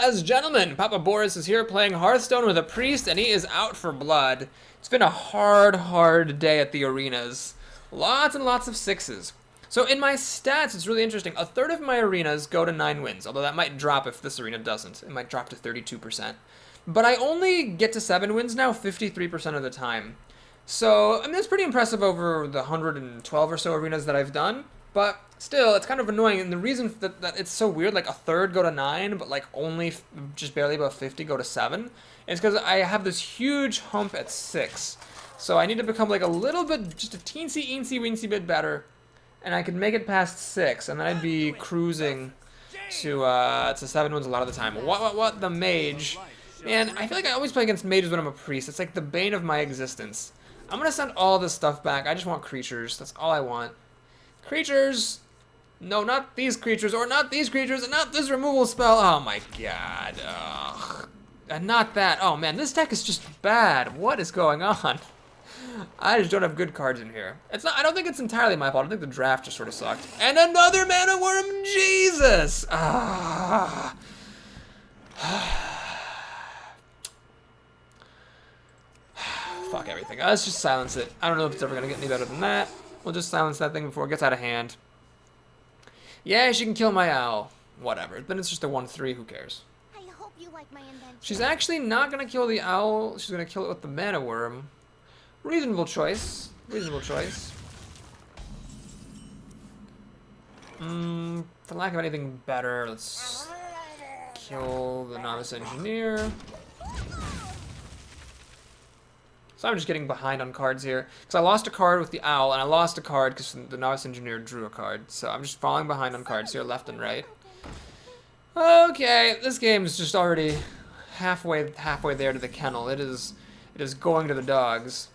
as gentlemen, Papa Boris is here playing Hearthstone with a priest, and he is out for blood. It's been a hard day at the arenas. Lots and lots of sixes. So in my stats, it's really interesting. A third of my arenas go to 9 wins, although that might drop if this arena doesn't. It might drop to 32%. But I only get to 7 wins now 53% of the time. So, I mean, that's pretty impressive over the 112 or so arenas that I've done. But still, it's kind of annoying, and the reason that it's so weird, like a third go to 9, but like only just barely above 50 go to 7, is because I have this huge hump at 6. So I need to become like a little bit, just a teensy bit better, and I could make it past 6, and then I'd be cruising to 7 wins a lot of the time. What? The mage. Man, I feel like I always play against mages when I'm a priest. It's like the bane of my existence. I'm gonna send all this stuff back. I just want creatures. That's all I want. Creatures! No, not these creatures, or not these creatures, and not this removal spell. Oh my god. Ugh. And not that. Oh man, this deck is just bad. What is going on? I just don't have good cards in here. It's not. I don't think it's entirely my fault. I think the draft just sort of sucked. And another mana worm! Jesus! Ah. Fuck everything. Let's just silence it. I don't know if it's ever gonna get any better than that. We'll just silence that thing before it gets out of hand. Yeah, she can kill my owl. Whatever. Then it's just a 1/3. Who cares? I hope you like my invention. She's actually not going to kill the owl. She's going to kill it with the mana worm. Reasonable choice. Reasonable choice. For lack of anything better, let's kill the novice engineer. So I'm just getting behind on cards here. Because I lost a card with the owl, and I lost a card because the novice engineer drew a card. So I'm just falling behind on cards here, left and right. Okay, this game is just already halfway there to the kennel. It is going to the dogs.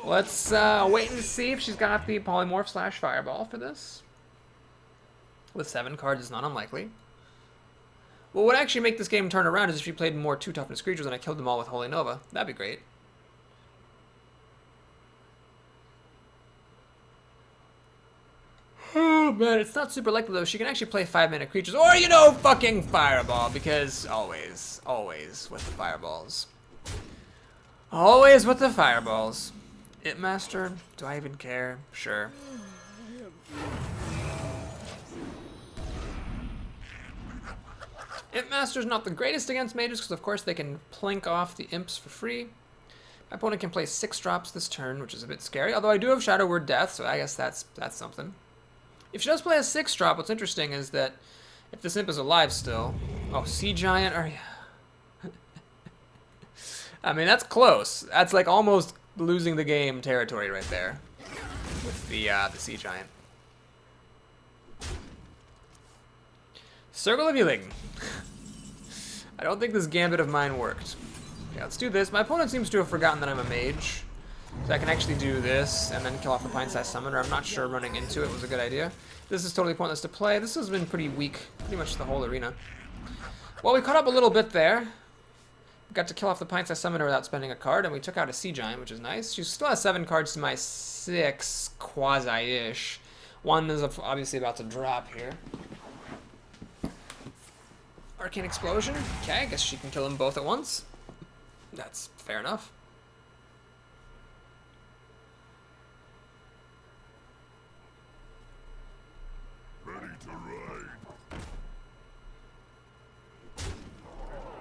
Let's wait and see if she's got the polymorph / fireball for this. With 7 cards is not unlikely. What would actually make this game turn around is if she played more 2 toughness creatures and I killed them all with Holy Nova. That'd be great. Oh man, it's not super likely though. She can actually play 5-mana creatures, or you know, fucking fireball, because always with the fireballs. Always with the fireballs. It Master, do I even care? Sure. Imp Master's not the greatest against mages, because of course they can plink off the imps for free. My opponent can play 6 drops this turn, which is a bit scary, although I do have Shadow Word Death, so I guess that's something. If she does play a 6 drop, what's interesting is that if this imp is alive still... Oh, Sea Giant, are you... I mean, that's close. That's like almost losing the game territory right there with the Sea Giant. Circle of Healing. I don't think this gambit of mine worked. Okay, let's do this. My opponent seems to have forgotten that I'm a mage. So I can actually do this and then kill off the Pint-Sized Summoner. I'm not sure running into it was a good idea. This is totally pointless to play. This has been pretty weak, pretty much the whole arena. Well, we caught up a little bit there. We got to kill off the Pint-Sized Summoner without spending a card, and we took out a Sea Giant, which is nice. She still has 7 cards to my 6, quasi-ish. One is obviously about to drop here. Arcane Explosion. Okay, I guess she can kill them both at once. That's fair enough.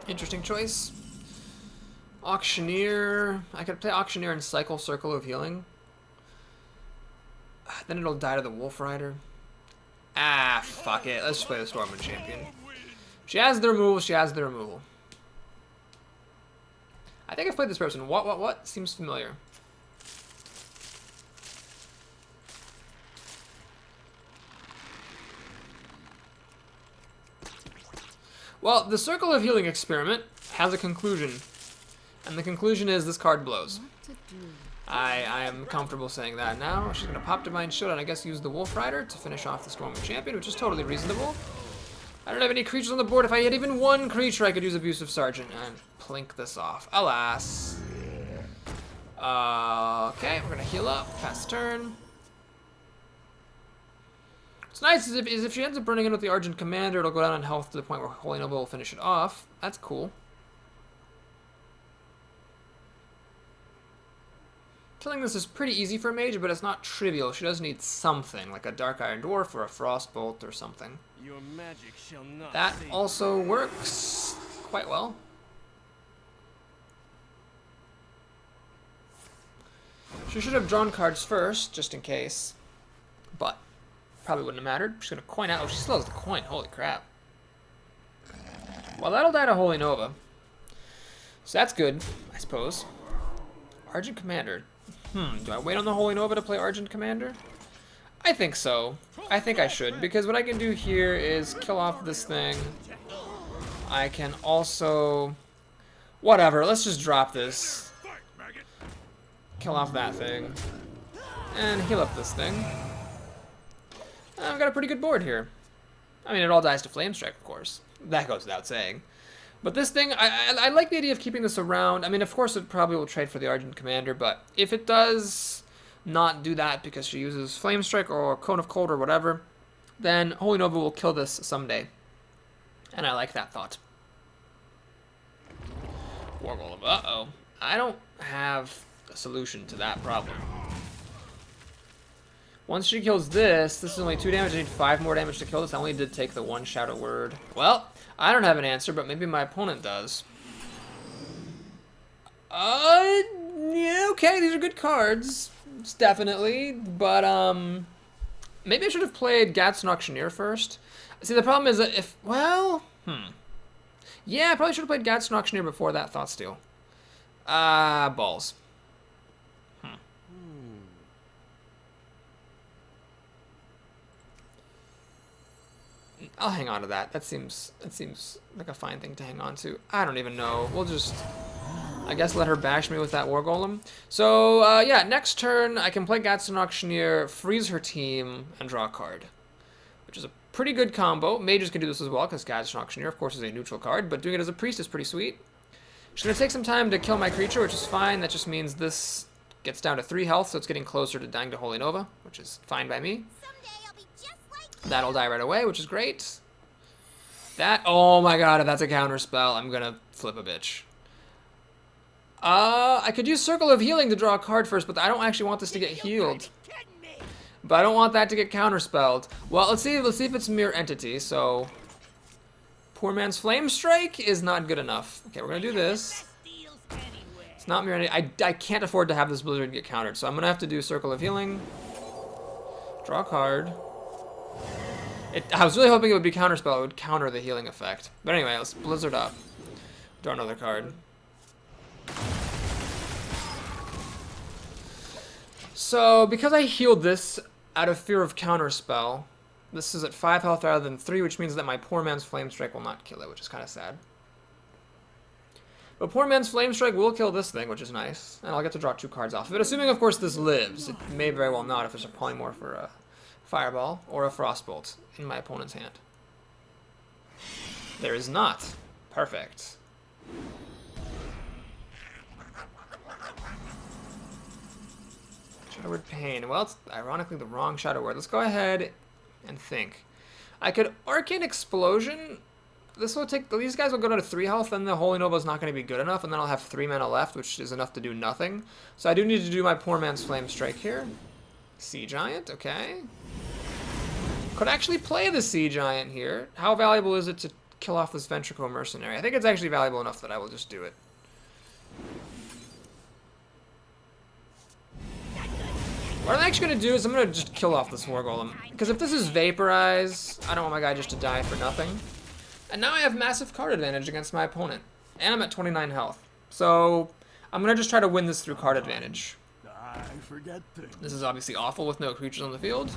Interesting choice. Auctioneer. I could play Auctioneer and cycle Circle of Healing. Then it'll die to the Wolf Rider. Ah, fuck it. Let's just play the Stormwind Champion. She has the removal. She has the removal. I think I've played this person. What? Seems familiar. Well, the Circle of Healing experiment has a conclusion. And the conclusion is this card blows. I am comfortable saying that now. She's going to pop Divine Shield and I guess use the Wolf Rider to finish off the Stormwind Champion, which is totally reasonable. I don't have any creatures on the board. If I had even 1 creature, I could use Abusive Sergeant and plink this off. Alas. Okay, we're going to heal up. Pass turn. What's nice is if she ends up running in with the Argent Commander, it'll go down in health to the point where Holy Nova will finish it off. That's cool. Killing this is pretty easy for a mage, but it's not trivial. She does need something, like a Dark Iron Dwarf or a Frostbolt or something. Your magic shall not That save also works quite well. She should have drawn cards first, just in case. But probably wouldn't have mattered. She's gonna coin out. Oh, she still has the coin. Holy crap. Well, that'll die to Holy Nova. So that's good, I suppose. Argent Commander. Do I wait on the Holy Nova to play Argent Commander? I think so. I think I should, because what I can do here is kill off this thing. I can also... Whatever, let's just drop this. Kill off that thing. And heal up this thing. I've got a pretty good board here. I mean, it all dies to Flame Strike, of course. That goes without saying. But this thing, I like the idea of keeping this around. I mean, of course, it probably will trade for the Argent Commander, but if it does not do that because she uses Flame Strike or Cone of Cold or whatever, then Holy Nova will kill this someday. And I like that thought. War Golem. Uh-oh. I don't have a solution to that problem. Once she kills this, this is only 2 damage. I need 5 more damage to kill this. I only did take the 1 Shadow Word. Well, I don't have an answer, but maybe my opponent does. Yeah, okay, these are good cards. Definitely. But, maybe I should have played Gadsden Auctioneer first. See, the problem is that if, well, yeah, I probably should have played Gadsden Auctioneer before that Thoughtsteal. Balls. I'll hang on to that. That seems like a fine thing to hang on to. I don't even know. We'll just, I guess, let her bash me with that War Golem. So, yeah, next turn, I can play Gadsden Auctioneer, freeze her team, and draw a card. Which is a pretty good combo. Mages can do this as well, because Gadsden Auctioneer, of course, is a neutral card, but doing it as a priest is pretty sweet. She's going to take some time to kill my creature, which is fine. That just means this gets down to 3 health, so it's getting closer to dying to Holy Nova, which is fine by me. That'll die right away, which is great. That, oh my god, if that's a counter spell, I'm gonna flip a bitch. I could use Circle of Healing to draw a card first, but I don't actually want this to get healed. But I don't want that to get counterspelled. Well, let's see if it's Mirror Entity, so... Poor Man's Flame Strike is not good enough. Okay, we're gonna do this. It's not Mirror Entity. I can't afford to have this Blizzard get countered, so I'm gonna have to do Circle of Healing. Draw a card. I was really hoping it would be counterspell. It would counter the healing effect. But anyway, let's Blizzard up. Draw another card. So, because I healed this out of fear of counterspell, this is at 5 health rather than 3, which means that my Poor Man's Flame Strike will not kill it, which is kind of sad. But Poor Man's Flame Strike will kill this thing, which is nice. And I'll get to draw 2 cards off of it, assuming, of course, this lives. It may very well not if there's a Polymorph or a Fireball or a Frostbolt in my opponent's hand. There is not. Perfect. Shadow Word Pain. Well, it's ironically the wrong Shadow Word. Let's go ahead and think. I could Arcane Explosion. This will take, these guys will go down to 3 health, then the Holy Nova is not going to be good enough, and then I'll have 3 mana left, which is enough to do nothing. So I do need to do my Poor Man's Flame Strike here. Sea Giant, okay. Could actually play the Sea Giant here. How valuable is it to kill off this Ventricle Mercenary? I think it's actually valuable enough that I will just do it. What I'm actually going to do is I'm going to just kill off this War Golem. Because if this is Vaporize, I don't want my guy just to die for nothing. And now I have massive card advantage against my opponent. And I'm at 29 health. So I'm going to just try to win this through card advantage. I forget things. This is obviously awful with no creatures on the field.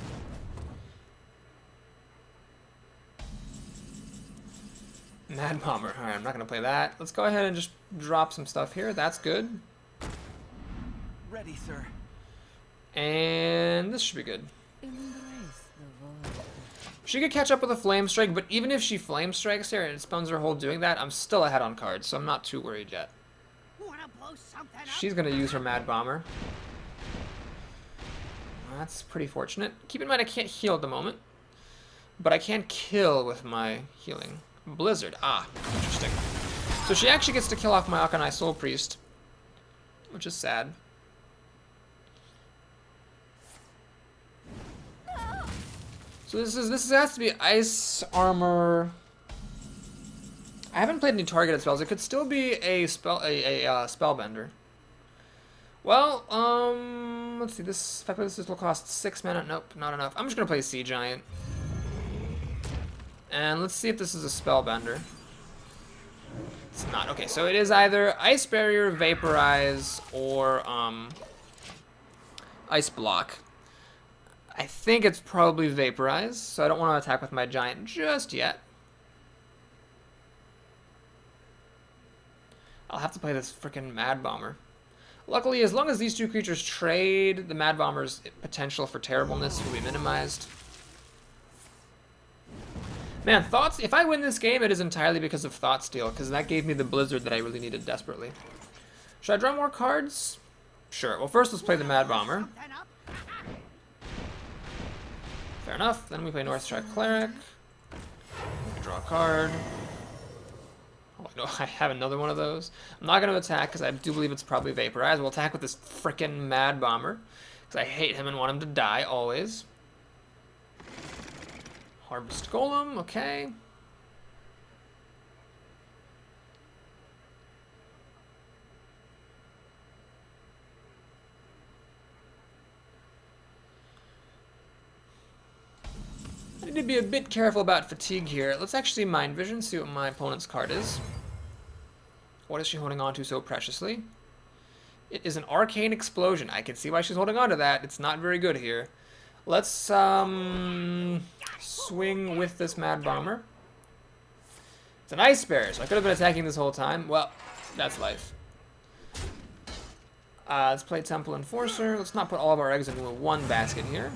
Mad Bomber. Alright, I'm not going to play that. Let's go ahead and just drop some stuff here. That's good. Ready, sir. And this should be good. She could catch up with a Flame Strike, but even if she Flame Strikes here and it spends her whole doing that, I'm still ahead on cards, so I'm not too worried yet. She's going to use her Mad Bomber. That's pretty fortunate. Keep in mind I can't heal at the moment. but I can't kill with my healing. Blizzard. Ah, interesting. So she actually gets to kill off my Akanai Soul Priest, which is sad. So this has to be Ice Armor. I haven't played any targeted spells. It could still be a spellbender. Well, let's see. This if I play this will cost 6 mana. Nope, not enough. I'm just gonna play Sea Giant. And let's see if this is a spellbender. It's not. Okay, so it is either Ice Barrier, Vaporize, or Ice Block. I think it's probably Vaporize, so I don't want to attack with my Giant just yet. I'll have to play this freaking Mad Bomber. Luckily, as long as these two creatures trade, the Mad Bomber's potential for terribleness will be minimized. Man, Thoughts, if I win this game, it is entirely because of Thought Steal, because that gave me the Blizzard that I really needed desperately. Should I draw more cards? Sure. Well, first let's play the Mad Bomber. Fair enough. Then we play Northstrike Cleric. Draw a card. Oh, no, I have another one of those. I'm not going to attack because I do believe it's probably Vaporize. We'll attack with this frickin' Mad Bomber because I hate him and want him to die always. Harvest Golem, okay. I need to be a bit careful about fatigue here. Let's actually Mind Vision, see what my opponent's card is. What is she holding on to so preciously? It is an Arcane Explosion. I can see why she's holding on to that. It's not very good here. Let's swing with this Mad Bomber. It's an Ice Bear, so I could have been attacking this whole time. Well, that's life. Let's play Temple Enforcer. Let's not put all of our eggs into one basket here.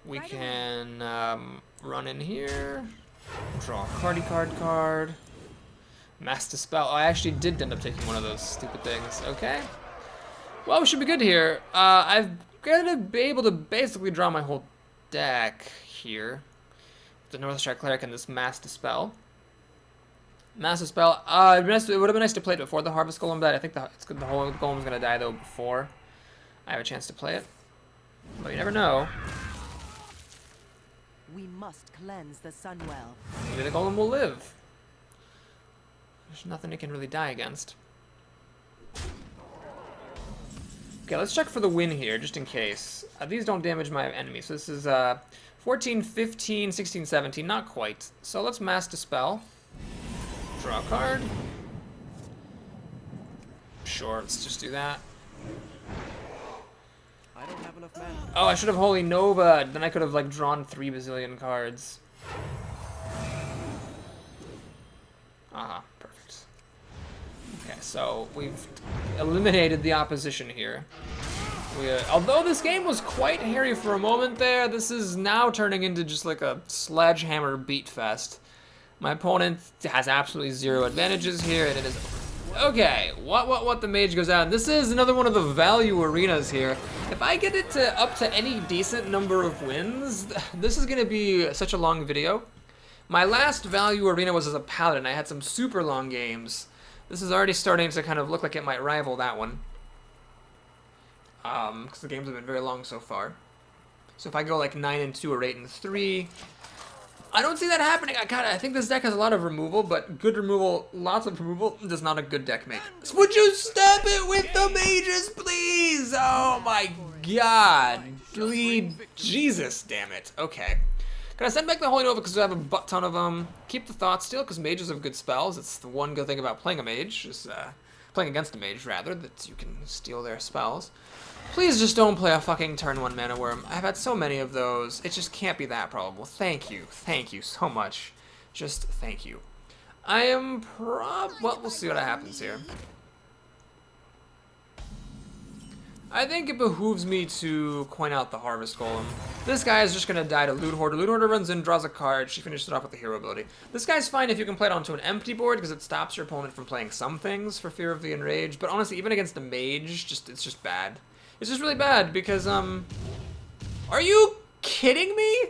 We can run in here, draw a card. Mass Dispel. Oh, I actually did end up taking one of those stupid things. Okay. Well, we should be good here. I'm gonna be able to basically draw my whole deck here. The Northstrike Cleric and this Mass Dispel. Mass Dispel. It would have been nice to play it before the Harvest Golem died. I think the whole Golem's gonna die though before I have a chance to play it. But you never know. We must cleanse the Sunwell. Maybe the Golem will live. There's nothing it can really die against. Okay, let's check for the win here, just in case. These don't damage my enemies. So this is 14, 15, 16, 17. Not quite. So let's Mass Dispel. Draw a card. Sure, let's just do that. I don't have enough mana. Oh, I should have Holy Nova. Then I could have like drawn 3 bazillion cards. Perfect. Okay, so we've eliminated the opposition here. Although this game was quite hairy for a moment there, this is now turning into just like a sledgehammer beat fest. My opponent has absolutely 0 advantages here, and it is... Okay, what the mage goes out. This is another one of the value arenas here. If I get it to up to any decent number of wins, this is gonna be such a long video. My last value arena was as a paladin. I had some super long games. This is already starting to kind of look like it might rival that one. Because the games have been very long so far. So if I go like 9-2 or 8-3, I don't see that happening. I think this deck has a lot of removal, but good removal, lots of removal, does not a good deck make. Would you stop it with the mages, please? Oh my god. Bleed. Jesus, damn it. Okay. Can I send back the Holy Nova because I have a butt ton of them? Keep the Thought Steal because mages have good spells. It's the one good thing about playing a mage, is playing against a mage rather, that you can steal their spells. Please just don't play a fucking turn 1 Mana Worm. I've had so many of those. It just can't be that probable. Thank you so much. Just thank you. I am well, we'll see what happens here. I think it behooves me to coin out the Harvest Golem. This guy is just going to die to Loot Hoarder. Loot Hoarder runs in, draws a card. She finishes it off with the hero ability. This guy's fine if you can play it onto an empty board because it stops your opponent from playing some things for fear of the Enrage. But honestly, even against a mage, it's just bad. It's just really bad because, are you kidding me?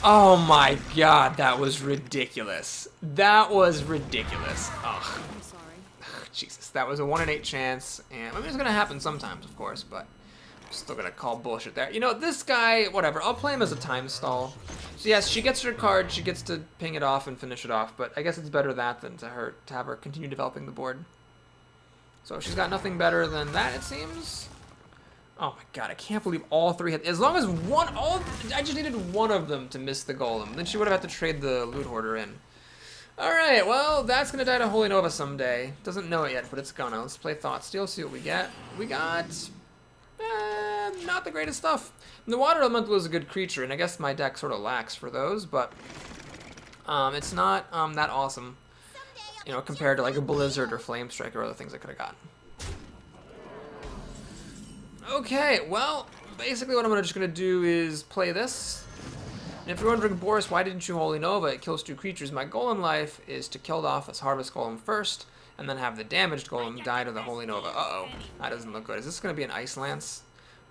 Oh my god, that was ridiculous. That was ridiculous. Ugh. I'm sorry. Jesus, that was a 1 in 8 chance, and I mean, it's gonna happen sometimes, of course, but I'm still gonna call bullshit there. You know, this guy, whatever, I'll play him as a time stall. So yes, she gets her card, she gets to ping it off and finish it off, but I guess it's better that than to have her continue developing the board. So she's got nothing better than that, it seems. Oh my god, I can't believe all three had, as long as I just needed one of them to miss the golem. Then she would have had to trade the loot hoarder in. Alright, well, that's gonna die to Holy Nova someday. Doesn't know it yet, but it's gonna. Let's play Thought Steal, see what we get. We got, not the greatest stuff. And the Water Elemental is a good creature, and I guess my deck sort of lacks for those, but it's not that awesome, you know, compared to like a Blizzard or Flame Strike or other things I could have gotten. Okay, well, basically what I'm just gonna do is play this. And if you're wondering, Boris, why didn't you Holy Nova? It kills 2 creatures. My goal in life is to kill off this Harvest Golem first, and then have the damaged Golem die to the Holy Nova. Uh-oh, that doesn't look good. Is this gonna be an Ice Lance?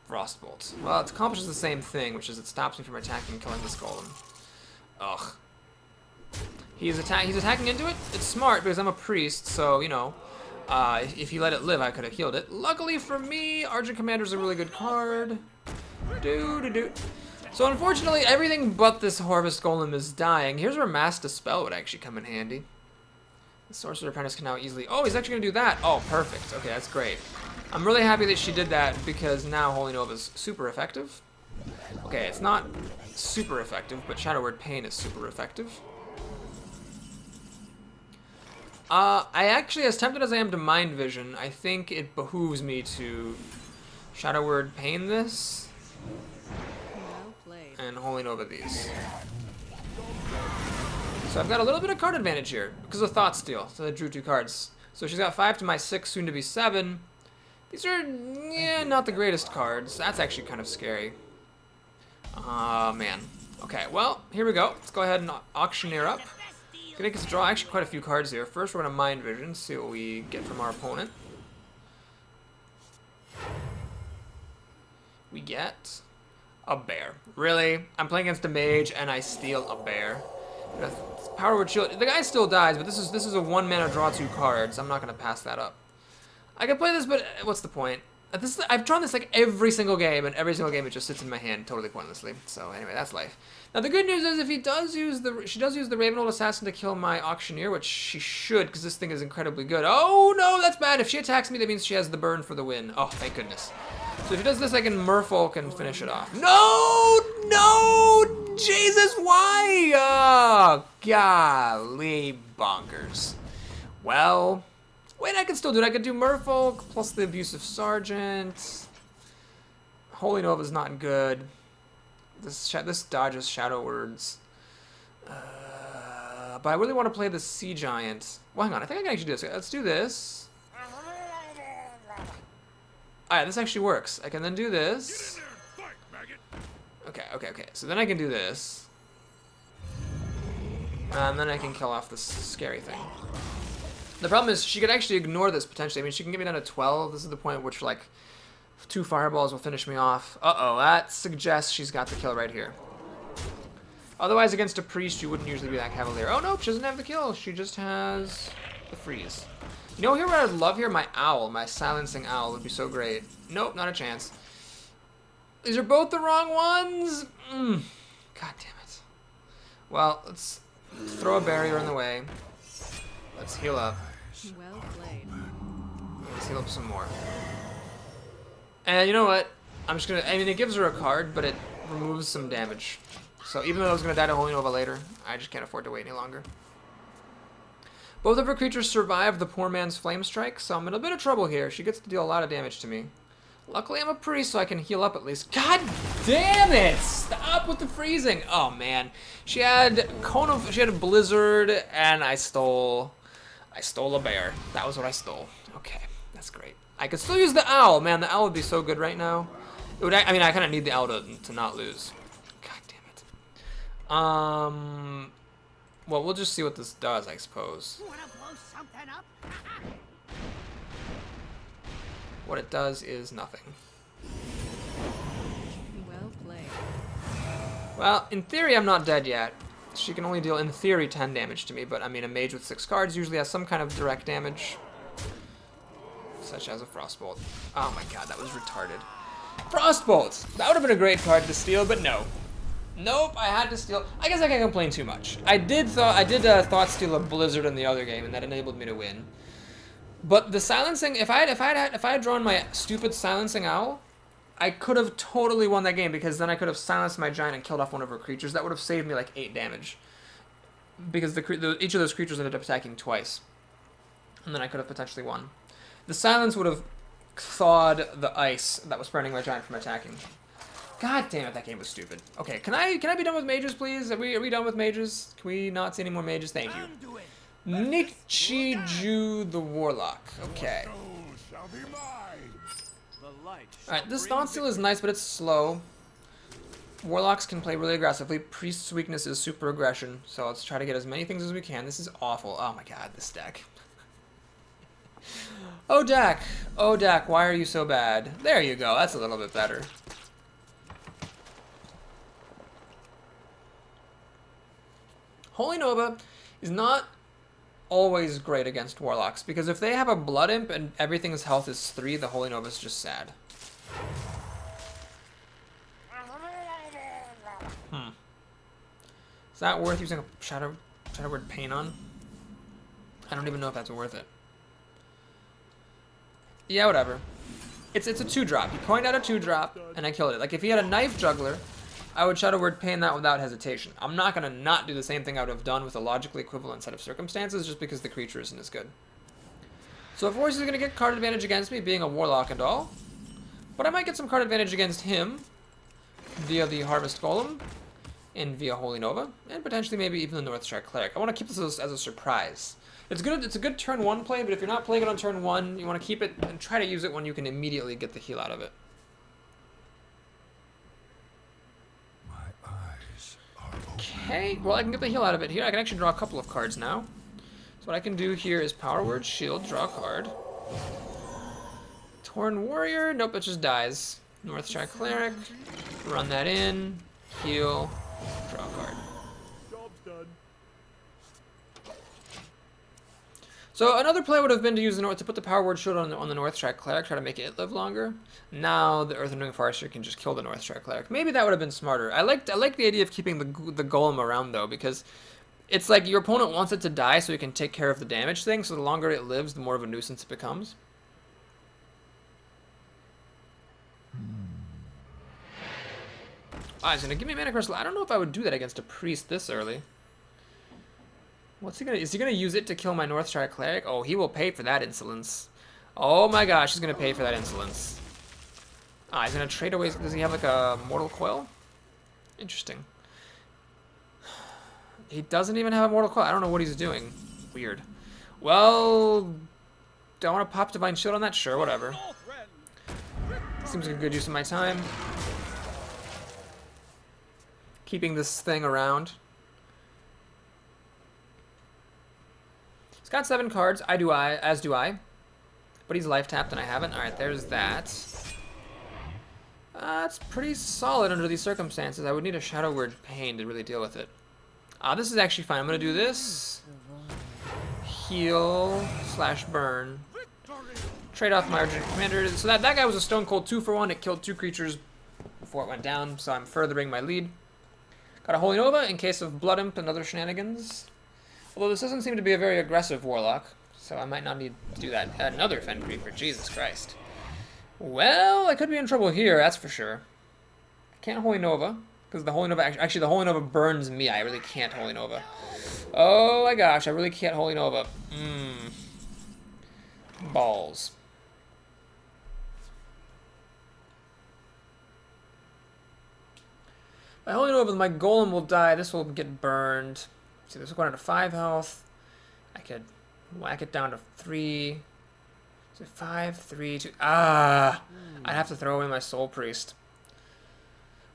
Frostbolt. Well, it accomplishes the same thing, which is it stops me from attacking and killing this Golem. Ugh. He's attacking into it. It's smart because I'm a priest, so, you know, if he let it live, I could have healed it. Luckily for me, Argent Commander's a really good card. So unfortunately, everything but this Harvest Golem is dying. Here's where Mass Dispel would actually come in handy. The Sorcerer Apprentice can now easily... Oh, he's actually going to do that. Oh, perfect. Okay, that's great. I'm really happy that she did that because now Holy Nova is super effective. Okay, it's not super effective, but Shadow Word Pain is super effective. I actually, as tempted as I am to Mind Vision, I think it behooves me to Shadow Word Pain this Well played. and Holy Nova these. So I've got a little bit of card advantage here because of Thought Steal. So I drew 2 cards. So she's got 5 to my 6, soon to be 7. These are, yeah, not the greatest cards. That's actually kind of scary. Man. Okay, well, here we go. Let's go ahead and auctioneer up. Gonna get to draw actually quite a few cards here. First, we're gonna Mind Vision, see what we get from our opponent. We get a bear. Really? I'm playing against a mage and I steal a bear. Power Word Shield. The guy still dies, but this is a 1 mana draw 2 cards. I'm not gonna pass that up. I can play this, but what's the point? I've drawn this like every single game, and every single game it just sits in my hand totally pointlessly. So anyway, that's life. Now the good news is if she does use the Ravenhold Assassin to kill my Auctioneer, which she should, because this thing is incredibly good. Oh no, that's bad. If she attacks me, that means she has the burn for the win. Oh, thank goodness. So if she does this, I can Merfolk and finish it off. No, Jesus, why? Oh, golly bonkers. Well. Wait, I can still do it. I could do Merfolk plus the Abusive Sergeant. Holy Nova's not good. This dodges Shadow Words. But I really want to play the Sea Giant. Well, hang on. I think I can actually do this. Let's do this. Alright, this actually works. I can then do this. Okay. So then I can do this. And then I can kill off this scary thing. The problem is she could actually ignore this potentially. I mean, she can get me down to 12. This is the point at which, like, 2 fireballs will finish me off. Uh-oh, that suggests she's got the kill right here. Otherwise, against a priest, you wouldn't usually be that cavalier. Oh, nope, she doesn't have the kill. She just has the freeze. You know, here what I'd love here? My owl, my silencing owl would be so great. Nope, not a chance. These are both the wrong ones? God damn it. Well, let's throw a barrier in the way. Let's heal up. Well played. Let's heal up some more. And you know what? I'm just gonna, I mean, it gives her a card, but it removes some damage. So even though I was gonna die to Holy Nova later, I just can't afford to wait any longer. Both of her creatures survive the poor man's Flame Strike, so I'm in a bit of trouble here. She gets to deal a lot of damage to me. Luckily, I'm a priest, so I can heal up at least. God damn it! Stop with the freezing! Oh man, she had a blizzard, and I stole a bear. That was what I stole. Okay, that's great. I could still use the owl. Man, the owl would be so good right now. It would. I mean, I kind of need the owl to not lose. God damn it. Well, we'll just see what this does, I suppose. Wanna blow something up? What it does is nothing. Well played. Well, in theory, I'm not dead yet. She can only deal, in theory, 10 damage to me, but I mean, a mage with 6 cards usually has some kind of direct damage, such as a Frostbolt. Oh my god, that was retarded. Frostbolt! That would have been a great card to steal, but no. Nope, I had to steal. I guess I can't complain too much. I did thought steal a Blizzard in the other game, and that enabled me to win. But the silencing, if I had drawn my stupid silencing owl, I could have totally won that game, because then I could have silenced my giant and killed off one of her creatures. That would have saved me like 8 damage, because each of those creatures ended up attacking twice, and then I could have potentially won. The silence would have thawed the ice that was preventing my giant from attacking. God damn it, that game was stupid. Okay, can I be done with mages, please? Are we done with mages? Can we not see any more mages? Thank you. Undo it. Nichiju the Warlock. Okay. The light Alright, this shall Thought Steal is nice, but it's slow. Warlocks can play really aggressively. Priest's weakness is super aggression, so let's try to get as many things as we can. This is awful. Oh my god, this deck. Oh, Dak. Oh, Dak, why are you so bad? There you go. That's a little bit better. Holy Nova is not always great against Warlocks, because if they have a Blood Imp and everything's health is 3, the Holy Nova is just sad. Is that worth using a Shadow Word Pain on? I don't even know if that's worth it. Yeah, whatever. It's a 2-drop. He coined out a 2-drop, and I killed it. Like, if he had a Knife Juggler, I would Shadow Word Pain that without hesitation. I'm not going to not do the same thing I would have done with a logically equivalent set of circumstances just because the creature isn't as good. So of course he's going to get card advantage against me, being a Warlock and all. But I might get some card advantage against him via the Harvest Golem and via Holy Nova, and potentially maybe even the Northshire Cleric. I want to keep this as a surprise. It's a good turn 1 play, but if you're not playing it on turn 1, you want to keep it and try to use it when you can immediately get the heal out of it. Okay, well I can get the heal out of it here. I can actually draw a couple of cards now. So what I can do here is Power Word Shield, draw a card. Torn Warrior, nope, it just dies. Northshire Cleric, run that in, heal, draw a card. Job's done. So another play would have been to put the Power Word Shield on the Northshire Cleric, try to make it live longer. Now the Earth Renewing Farseer can just kill the Northshire Cleric. Maybe that would have been smarter. I like the idea of keeping the Golem around though, because it's like your opponent wants it to die so he can take care of the damage thing. So the longer it lives, the more of a nuisance it becomes. Ah, he's gonna give me Mana Crystal. I don't know if I would do that against a priest this early. What's he gonna? Is he gonna use it to kill my Northshire Cleric? Oh, he will pay for that insolence. Oh my gosh, he's gonna pay for that insolence. Ah, he's gonna trade away. Does he have like a Mortal Coil? Interesting. He doesn't even have a Mortal Coil. I don't know what he's doing. Weird. Well, do I want to pop Divine Shield on that? Sure, whatever. Seems like a good use of my time. Keeping this thing around. He's got 7 cards. As do I. But he's life tapped and I haven't. Alright, there's that. It's pretty solid under these circumstances. I would need a Shadow Word Pain to really deal with it. This is actually fine. I'm going to do this. Heal / burn. Trade off my Argent Commander. So that guy was a Stone Cold 2-for-1. It killed 2 creatures before it went down, so I'm furthering my lead. Got a Holy Nova in case of Blood Imp and other shenanigans. Although this doesn't seem to be a very aggressive Warlock, so I might not need to do that. Another Fen Creeper, Jesus Christ. Well, I could be in trouble here, that's for sure. Can't Holy Nova, because the Holy Nova, actually the Holy Nova burns me. I really can't Holy Nova. Oh my gosh, I really can't Holy Nova. Balls. If I Holy Nova, my Golem will die. This will get burned. See, this will go down to 5 health. I could whack it down to 3. Is it 5, 3, 2? I'd have to throw away my Soul Priest.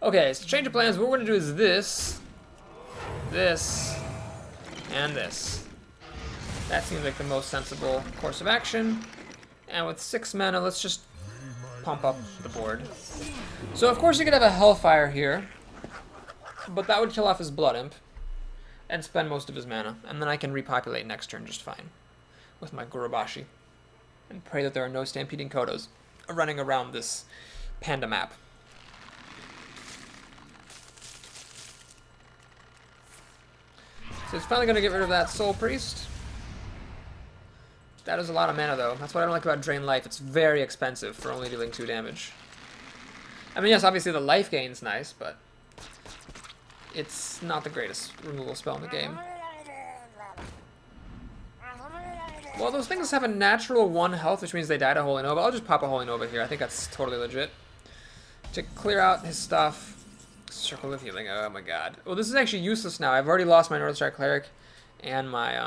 Okay, so change of plans. What we're going to do is this, and this. That seems like the most sensible course of action. And with 6 mana, let's just pump up the board. So of course you could have a Hellfire here. but that would kill off his Blood Imp and spend most of his mana, and then I can repopulate next turn just fine with my Gurubashi and pray that there are no Stampeding Kodos running around this panda map. So it's finally going to get rid of that Soul Priest. That is a lot of mana, though. That's what I don't like about Drain Life. It's very expensive for only dealing 2 damage. I mean, yes, obviously the life gain's nice, but it's not the greatest removal spell in the game. Well, those things have a natural 1 health, which means they die to Holy Nova. I'll just pop a Holy Nova here. I think that's totally legit. To clear out his stuff. Circle of Healing. Oh my god. Well, this is actually useless now. I've already lost my Northstar Cleric and my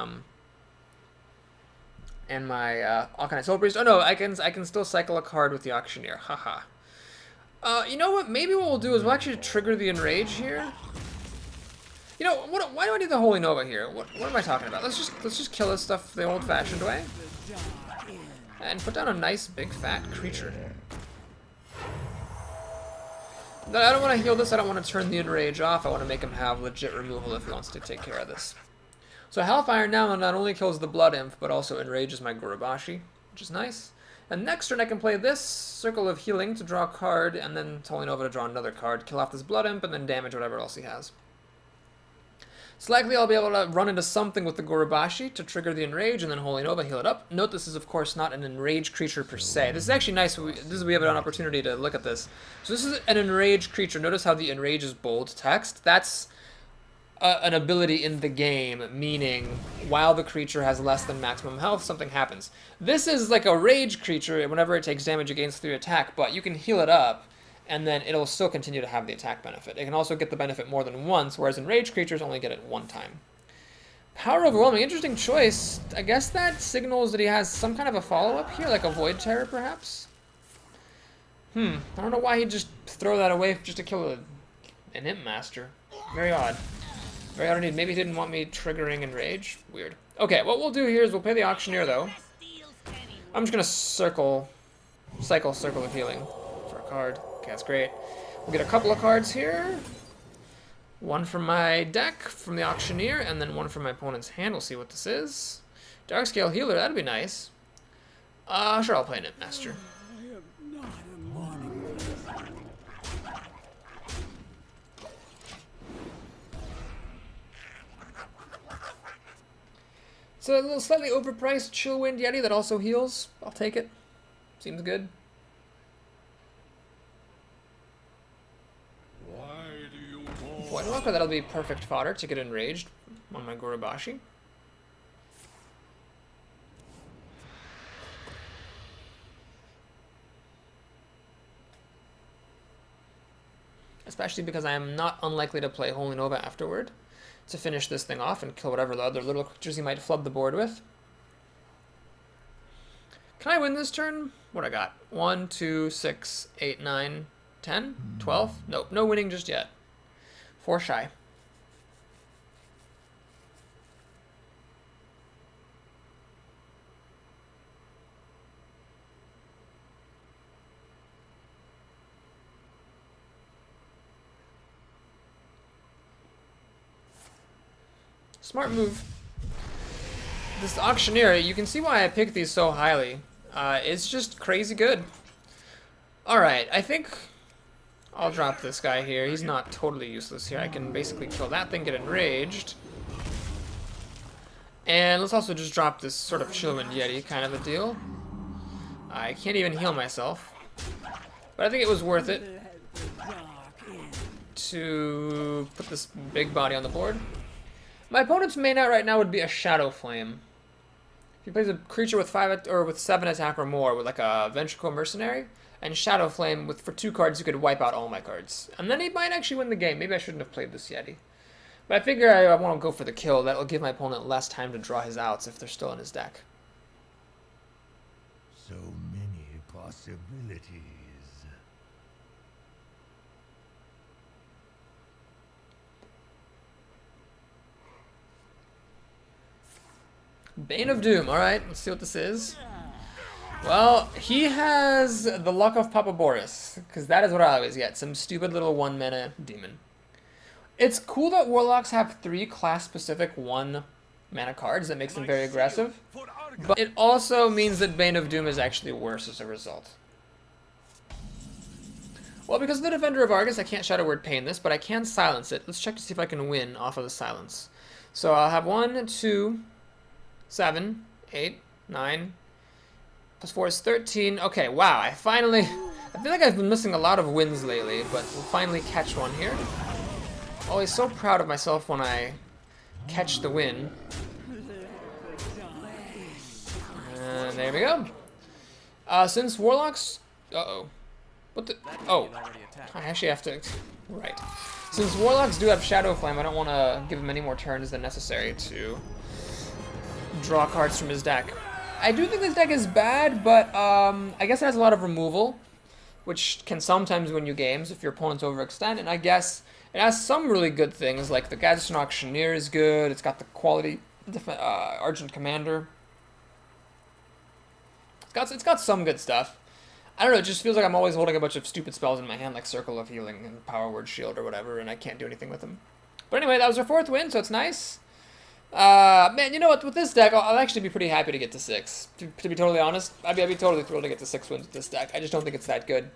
Alkanite Soul Priest. Oh no, I can still cycle a card with the Auctioneer. Haha. You know what? Maybe what we'll do is we'll actually trigger the Enrage here. You know, why do I need the Holy Nova here? What am I talking about? Let's just kill this stuff the old-fashioned way. And put down a nice big fat creature. I don't want to heal this. I don't want to turn the Enrage off. I want to make him have legit removal if he wants to take care of this. So Hellfire now not only kills the Blood Imp, but also enrages my Gurubashi, which is nice. And next turn I can play this Circle of Healing to draw a card, and then Holy Nova to draw another card, kill off this Blood Imp, and then damage whatever else he has. It's likely I'll be able to run into something with the Gurubashi to trigger the Enrage, and then Holy Nova heal it up. Note this is, of course, not an Enraged creature per se. This is actually nice. We have an opportunity to look at this. So this is an Enraged creature. Notice how the Enrage is bold text. That's an ability in the game, meaning while the creature has less than maximum health, something happens. This is like a Rage creature whenever it takes damage, it gains 3 attack, but you can heal it up, and then it'll still continue to have the attack benefit. It can also get the benefit more than once, whereas Enraged creatures only get it 1 time. Power Overwhelming, interesting choice. I guess that signals that he has some kind of a follow-up here, like a Void Terror, perhaps? I don't know why he'd just throw that away just to kill an Imp Master. Very odd. Very odd indeed. Maybe he didn't want me triggering Enrage. Weird. Okay, what we'll do here is we'll play the Auctioneer, though. I'm just going to cycle Circle of Healing for a card. Okay, that's great. We'll get a couple of cards here. One from my deck, from the Auctioneer, and then one from my opponent's hand. We'll see what this is. Darkscale Healer, that'd be nice. Sure, I'll play an Imp Master. It's a little slightly overpriced Chillwind Yeti that also heals. I'll take it. Seems good. Void Walker, that'll be perfect fodder to get enraged on my Gurubashi. Especially because I am not unlikely to play Holy Nova afterward to finish this thing off and kill whatever the other little creatures he might flood the board with. Can I win this turn? What I got? 1, 2, 6, 8, 9, 10, 12? Nope, no winning just yet. 4 shy. Smart move. This Auctioneer, you can see why I picked these so highly. It's just crazy good. Alright, I think I'll drop this guy here. He's not totally useless here. I can basically kill that thing, get enraged. And let's also just drop this sort of Chillwind Yeti kind of a deal. I can't even heal myself. But I think it was worth it to put this big body on the board. My opponent's main out right now would be a Shadow Flame. If he plays a creature with 5 or with 7 attack or more with like a Ventricle Mercenary and Shadow Flame with for 2 cards, you could wipe out all my cards. And then he might actually win the game. Maybe I shouldn't have played this Yeti. But I figure I want to go for the kill. That'll give my opponent less time to draw his outs if they're still in his deck. So many possibilities. Bane of Doom. Alright, let's see what this is. Well, he has the luck of Papa Boris, because that is what I always get. Some stupid little 1-mana demon. It's cool that Warlocks have 3 class-specific 1 mana cards that makes them very aggressive, but it also means that Bane of Doom is actually worse as a result. Well, because of the Defender of Argus, I can't Shadow Word Pain this, but I can silence it. Let's check to see if I can win off of the silence. So I'll have 1, 2, 7, 8, 9, plus 4 is 13. Okay, wow, I feel like I've been missing a lot of wins lately, but we'll finally catch one here. Always so proud of myself when I catch the win. And there we go. Since Warlocks... Uh-oh. What the... Oh. I actually have to... Right. Since Warlocks do have Shadow Flame, I don't want to give him any more turns than necessary to draw cards from his deck. I do think this deck is bad, but I guess it has a lot of removal, which can sometimes win you games if your opponents overextend, and I guess it has some really good things, like the Gadsden Auctioneer is good, it's got the quality Argent Commander. It's got some good stuff. I don't know, it just feels like I'm always holding a bunch of stupid spells in my hand, like Circle of Healing and Power Word Shield or whatever, and I can't do anything with them. But anyway, that was our 4th win, so it's nice. Man, you know what, with this deck, I'll actually be pretty happy to get to 6. To be totally honest, I'd be totally thrilled to get to 6 wins with this deck. I just don't think it's that good.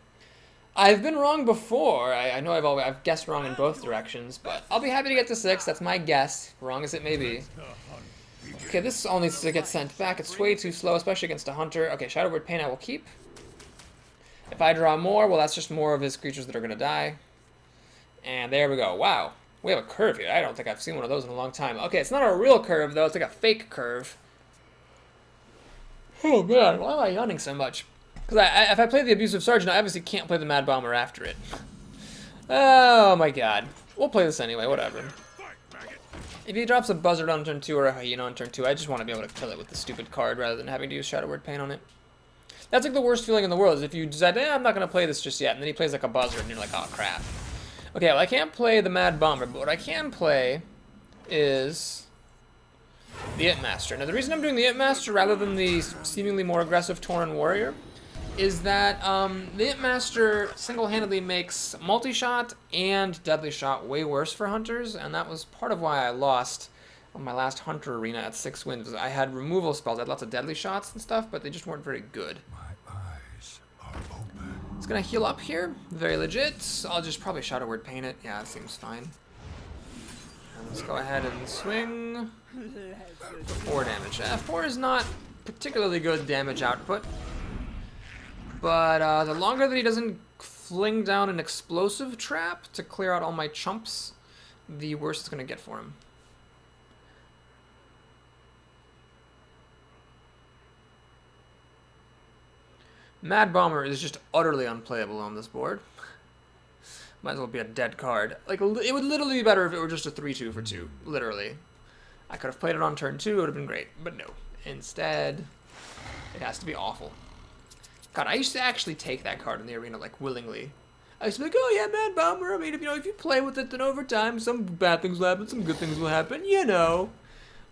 I've been wrong before. I know I've guessed wrong in both directions, but I'll be happy to get to 6. That's my guess, wrong as it may be. Okay, this all needs to get sent back. It's way too slow, especially against a hunter. Okay, Shadow Word Pain I will keep. If I draw more, well, that's just more of his creatures that are going to die. And there we go. Wow. We have a curve here. I don't think I've seen one of those in a long time. Okay, it's not a real curve, though. It's like a fake curve. Oh, man. Why am I yawning so much? Because if I play the Abusive Sergeant, I obviously can't play the Mad Bomber after it. Oh, my God. We'll play this anyway. Whatever. If he drops a Buzzard on turn 2 or a Hyena on turn 2, I just want to be able to kill it with the stupid card rather than having to use Shadow Word Pain on it. That's like the worst feeling in the world, is if you decide, I'm not going to play this just yet, and then he plays like a Buzzard, and you're like, oh, crap. Okay, well, I can't play the Mad Bomber, but what I can play is the It Master. Now, the reason I'm doing the It Master rather than the seemingly more aggressive Tauren Warrior is that the It Master single-handedly makes multi-shot and deadly shot way worse for hunters, and that was part of why I lost on my last hunter arena at 6 wins. I had removal spells, I had lots of deadly shots and stuff, but they just weren't very good. My eyes are open. It's gonna heal up here, very legit. I'll just probably Shadow Word Paint it. Yeah, that seems fine. And let's go ahead and swing for 4 damage. 4 is not particularly good damage output, but the longer that he doesn't fling down an explosive trap to clear out all my chumps, the worse it's gonna get for him. Mad Bomber is just utterly unplayable on this board. Might as well be a dead card. Like, it would literally be better if it were just a 3-2 for 2. Literally. I could have played it on turn 2, it would have been great. But no. Instead, it has to be awful. God, I used to actually take that card in the arena, like, willingly. I used to be like, oh yeah, Mad Bomber. I mean, if you play with it, then over time, some bad things will happen, some good things will happen, you know.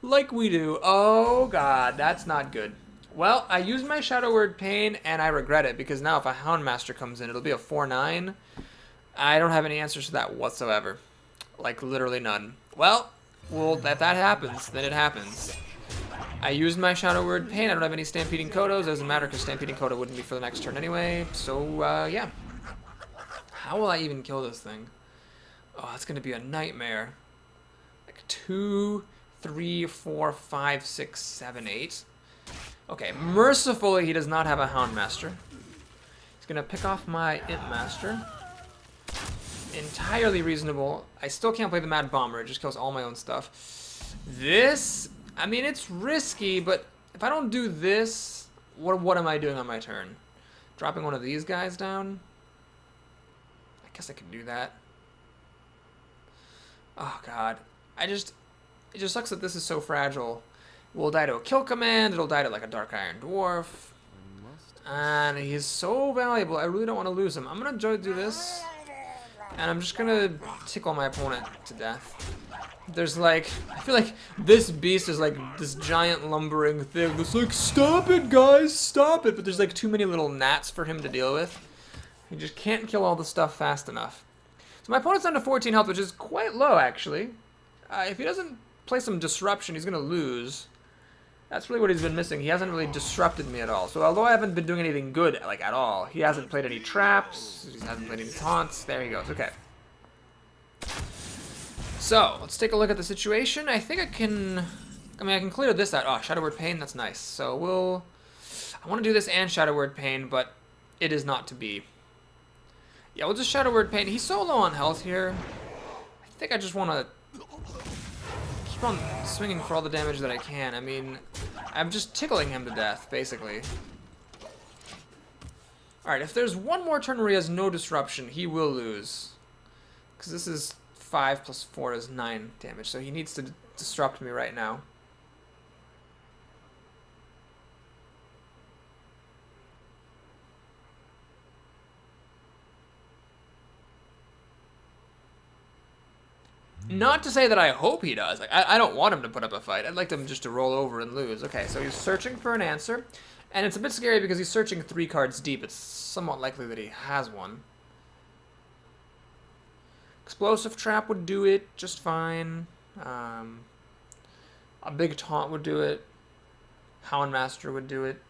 Like we do. Oh, God, that's not good. Well, I used my Shadow Word Pain, and I regret it, because now if a Houndmaster comes in, it'll be a 4-9. I don't have any answers to that whatsoever. Like, literally none. Well, if that happens, then it happens. I used my Shadow Word Pain. I don't have any Stampeding Kodos. Doesn't matter, because Stampeding Kodo wouldn't be for the next turn anyway. So, yeah. How will I even kill this thing? Oh, that's going to be a nightmare. Like, 2, 3, 4, 5, 6, 7, 8. Okay, mercifully, he does not have a Houndmaster. He's going to pick off my It Master. Entirely reasonable. I still can't play the Mad Bomber. It just kills all my own stuff. This, I mean, it's risky, but if I don't do this, what am I doing on my turn? Dropping one of these guys down? I guess I could do that. Oh, God. It just sucks that this is so fragile. We'll die to a kill command, it'll die to like a Dark Iron Dwarf. And he's so valuable, I really don't want to lose him. I'm going to do this, and I'm just going to tickle my opponent to death. There's like, I feel like this beast is like this giant lumbering thing that's like, stop it guys, stop it. But there's like too many little gnats for him to deal with. He just can't kill all the stuff fast enough. So my opponent's down to 14 health, which is quite low, actually. If he doesn't play some disruption, he's going to lose. That's really what he's been missing. He hasn't really disrupted me at all. So although I haven't been doing anything good, like, at all, he hasn't played any traps, he hasn't played any taunts. There he goes. Okay. So, let's take a look at the situation. I think I can clear this out. Oh, Shadow Word Pain, that's nice. So I want to do this and Shadow Word Pain, but it is not to be. Yeah, we'll just Shadow Word Pain. He's so low on health here. I think I just want to keep on swinging for all the damage that I can. I mean, I'm just tickling him to death, basically. Alright, if there's one more turn where he has no disruption, he will lose. Because this is 5 plus 4 is 9 damage, so he needs to disrupt me right now. Not to say that I hope he does. Like, I don't want him to put up a fight. I'd like him just to roll over and lose. Okay, so he's searching for an answer. And it's a bit scary because he's searching 3 cards deep. It's somewhat likely that he has one. Explosive Trap would do it just fine. A big Taunt would do it. Houndmaster would do it.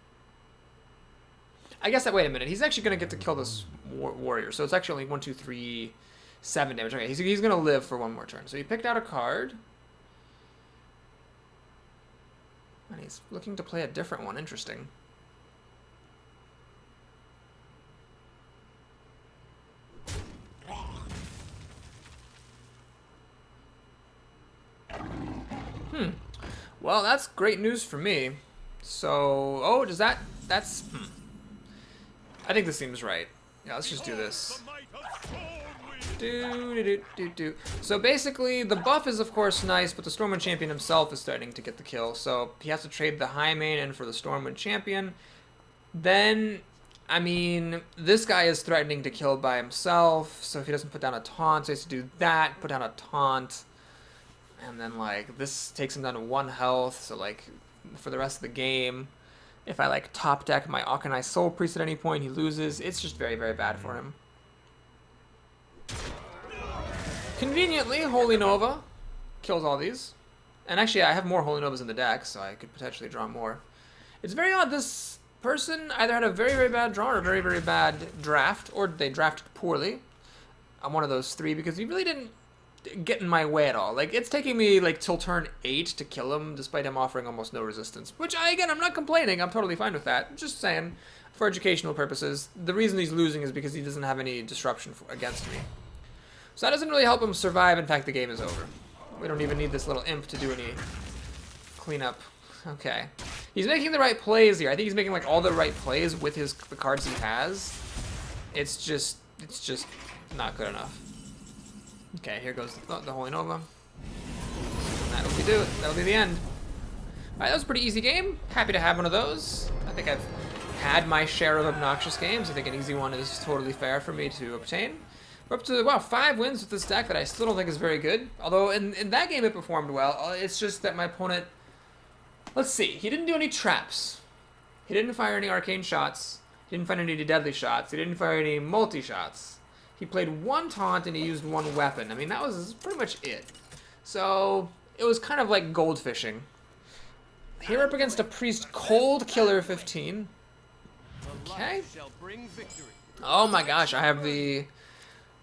I guess that, wait a minute. He's actually going to get to kill this warrior. So it's actually only 1, 2, 3... 7 damage. Okay, he's going to live for one more turn. So he picked out a card. And he's looking to play a different one. Interesting. Well, that's great news for me. So, oh, does that... That's... I think this seems right. Yeah, let's just do this. So basically, the buff is of course nice, but the Stormwind Champion himself is starting to get the kill, so he has to trade the High Mane in for the Stormwind Champion. Then, I mean, this guy is threatening to kill by himself, so if he doesn't put down a taunt, so he has to do that, put down a taunt, and then, like, this takes him down to 1 health, so, like, for the rest of the game, if I, like, top deck my Akanai Soul Priest at any point, he loses. It's just very, very bad for him. Conveniently, Holy Nova kills all these. And actually, I have more Holy Novas in the deck, so I could potentially draw more. It's very odd. This person either had a very, very bad draw or a very, very bad draft, or they drafted poorly. I'm one of those 3 because he really didn't get in my way at all. Like, it's taking me, like, till turn 8 to kill him, despite him offering almost no resistance. Which, again, I'm not complaining. I'm totally fine with that. Just saying, for educational purposes, the reason he's losing is because he doesn't have any disruption against me. So that doesn't really help him survive. In fact, the game is over. We don't even need this little imp to do any cleanup. Okay. He's making the right plays here. I think he's making, like, all the right plays with the cards he has. It's just not good enough. Okay, here goes the Holy Nova. And that'll be the end. Alright, that was a pretty easy game. Happy to have one of those. I think I've had my share of obnoxious games. I think an easy one is totally fair for me to obtain. We're up to, wow, 5 wins with this deck that I still don't think is very good. Although, in that game it performed well. It's just that my opponent... Let's see. He didn't do any traps. He didn't fire any arcane shots. He didn't fire any deadly shots. He didn't fire any multi-shots. He played 1 taunt and he used 1 weapon. I mean, that was pretty much it. So, it was kind of like goldfishing. Here up against a Priest Cold Killer 15. Okay. Oh my gosh, I have the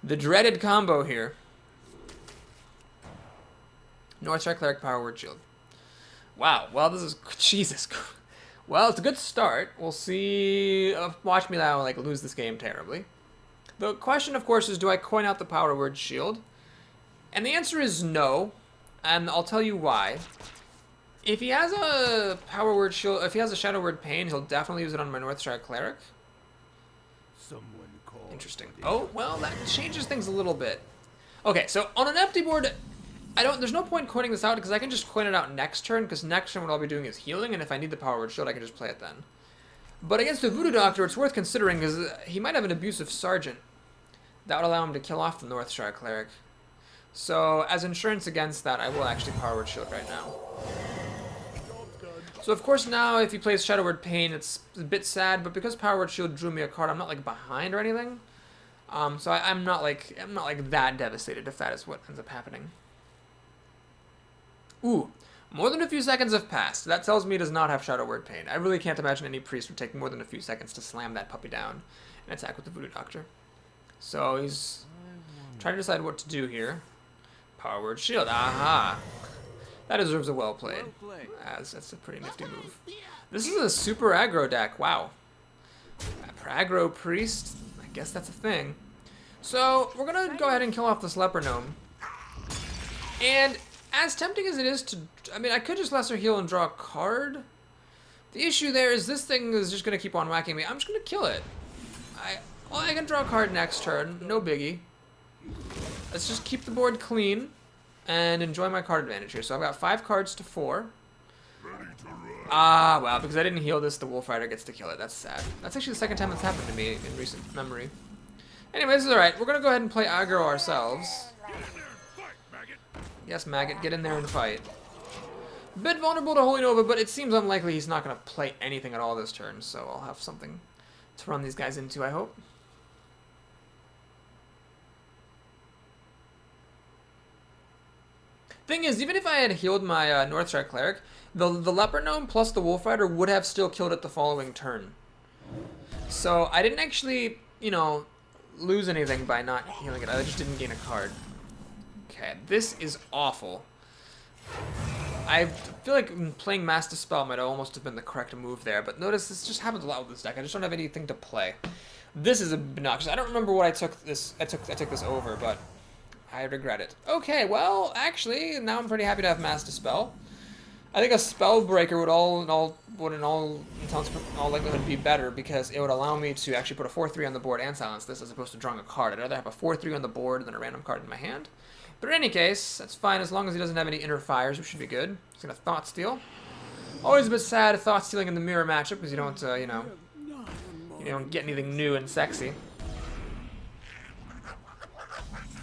dreaded combo here. Northstar Cleric Power Word Shield. Wow, well this is... Jesus. Well, it's a good start. We'll see... watch me now, like, lose this game terribly. The question, of course, is do I coin out the Power Word Shield? And the answer is no. And I'll tell you why. If he has a Power Word Shield... If he has a Shadow Word Pain, he'll definitely use it on my Northstar Cleric. Interesting. Oh, well, that changes things a little bit. Okay, so on an empty board, there's no point coining this out because I can just coin it out next turn, because next turn what I'll be doing is healing, and if I need the Power Word Shield, I can just play it then. But against a Voodoo Doctor, it's worth considering because he might have an Abusive Sergeant. That would allow him to kill off the Northstar Cleric. So, as insurance against that, I will actually Power Word Shield right now. So of course now, if he plays Shadow Word Pain, it's a bit sad, but because Power Word Shield drew me a card, I'm not like behind or anything. So I'm not like that devastated if that is what ends up happening. Ooh, more than a few seconds have passed. That tells me it does not have Shadow Word Pain. I really can't imagine any priest would take more than a few seconds to slam that puppy down and attack with the Voodoo Doctor. So he's trying to decide what to do here. Power Word Shield. Aha! That deserves a well played. Well played. That's a pretty nifty move. This is a super aggro deck. Wow. Aggro priest. I guess that's a thing. So we're gonna go ahead and kill off this leper gnome. And as tempting as it is to, I mean, I could just lesser heal and draw a card. The issue there is this thing is just gonna keep on whacking me. I'm just gonna kill it. I can draw a card next turn. No biggie. Let's just keep the board clean and enjoy my card advantage here. So I've got 5 cards to 4. Ah, well, because I didn't heal this, the Wolf Rider gets to kill it. That's sad. That's actually the second time that's happened to me in recent memory. Anyway, this is alright. We're going to go ahead and play aggro ourselves. Yes, Maggot, get in there and fight. A bit vulnerable to Holy Nova, but it seems unlikely he's not going to play anything at all this turn, so I'll have something to run these guys into, I hope. Thing is, even if I had healed my Northstar Cleric, the Leper Gnome plus the Wolf Rider would have still killed it the following turn. So I didn't actually, you know, lose anything by not healing it. I just didn't gain a card. Okay, this is awful. I feel like playing Mass Dispel might almost have been the correct move there, but notice this just happens a lot with this deck. I just don't have anything to play. This is obnoxious. I don't remember what I took this. I took this over, but I regret it. Okay, well, actually, now I'm pretty happy to have Mass Dispel. I think a Spellbreaker would in all likelihood be better because it would allow me to actually put a 4/3 on the board and silence this as opposed to drawing a card. I'd rather have a 4/3 on the board than a random card in my hand. But in any case, that's fine as long as he doesn't have any inner fires, which should be good. He's gonna Thought Steal. Always a bit sad Thought Stealing in the mirror matchup because you don't, you know, you don't get anything new and sexy.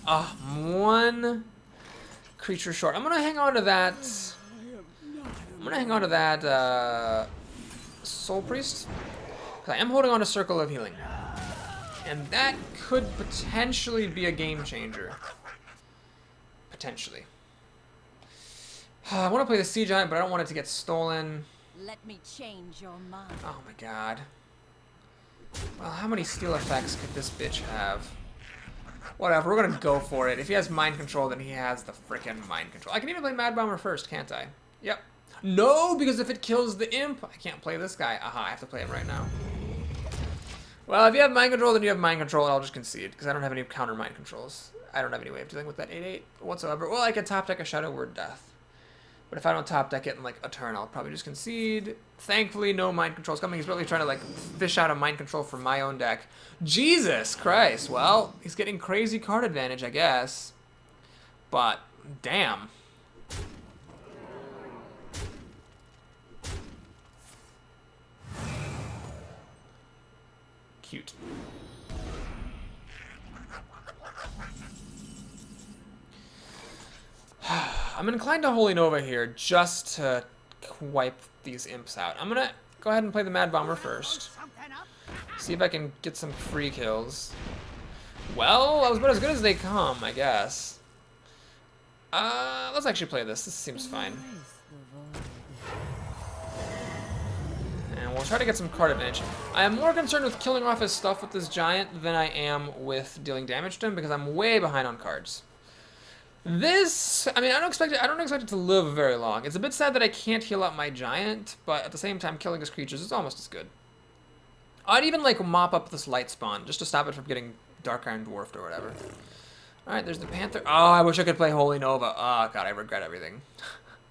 One creature short. I'm gonna hang on to that. Soul Priest. Because I am holding on to Circle of Healing. And that could potentially be a game changer. Potentially. I want to play the Sea Giant, but I don't want it to get stolen. Let me change your mind. Oh my god. Well, how many steal effects could this bitch have? Whatever, we're gonna go for it. If he has mind control, then he has the frickin' mind control. I can even play Mad Bomber first, can't I? Yep. No, because if it kills the imp, I can't play this guy. Aha, I have to play him right now. Well, if you have mind control, then you have mind control, and I'll just concede, because I don't have any counter mind controls. I don't have any way of dealing with that 8/8 whatsoever. Well, I could top deck a Shadow Word Death. But if I don't top deck it in like a turn, I'll probably just concede. Thankfully, no mind controls coming. He's really trying to like fish out a mind control from my own deck. Jesus Christ. Well, he's getting crazy card advantage, I guess. But, damn. Cute. I'm inclined to Holy Nova here just to wipe these imps out. I'm gonna go ahead and play the Mad Bomber first. See if I can get some free kills. Well, that was about as good as they come, I guess. Let's actually play this. This seems fine. And we'll try to get some card advantage. I am more concerned with killing off his stuff with this giant than I am with dealing damage to him because I'm way behind on cards. This, I mean, I don't expect it to live very long. It's a bit sad that I can't heal up my giant, but at the same time, killing his creatures is almost as good. I'd even, like, mop up this light spawn, just to stop it from getting Dark Iron Dwarfed or whatever. Alright, there's the Panther. Oh, I wish I could play Holy Nova. Oh, God, I regret everything.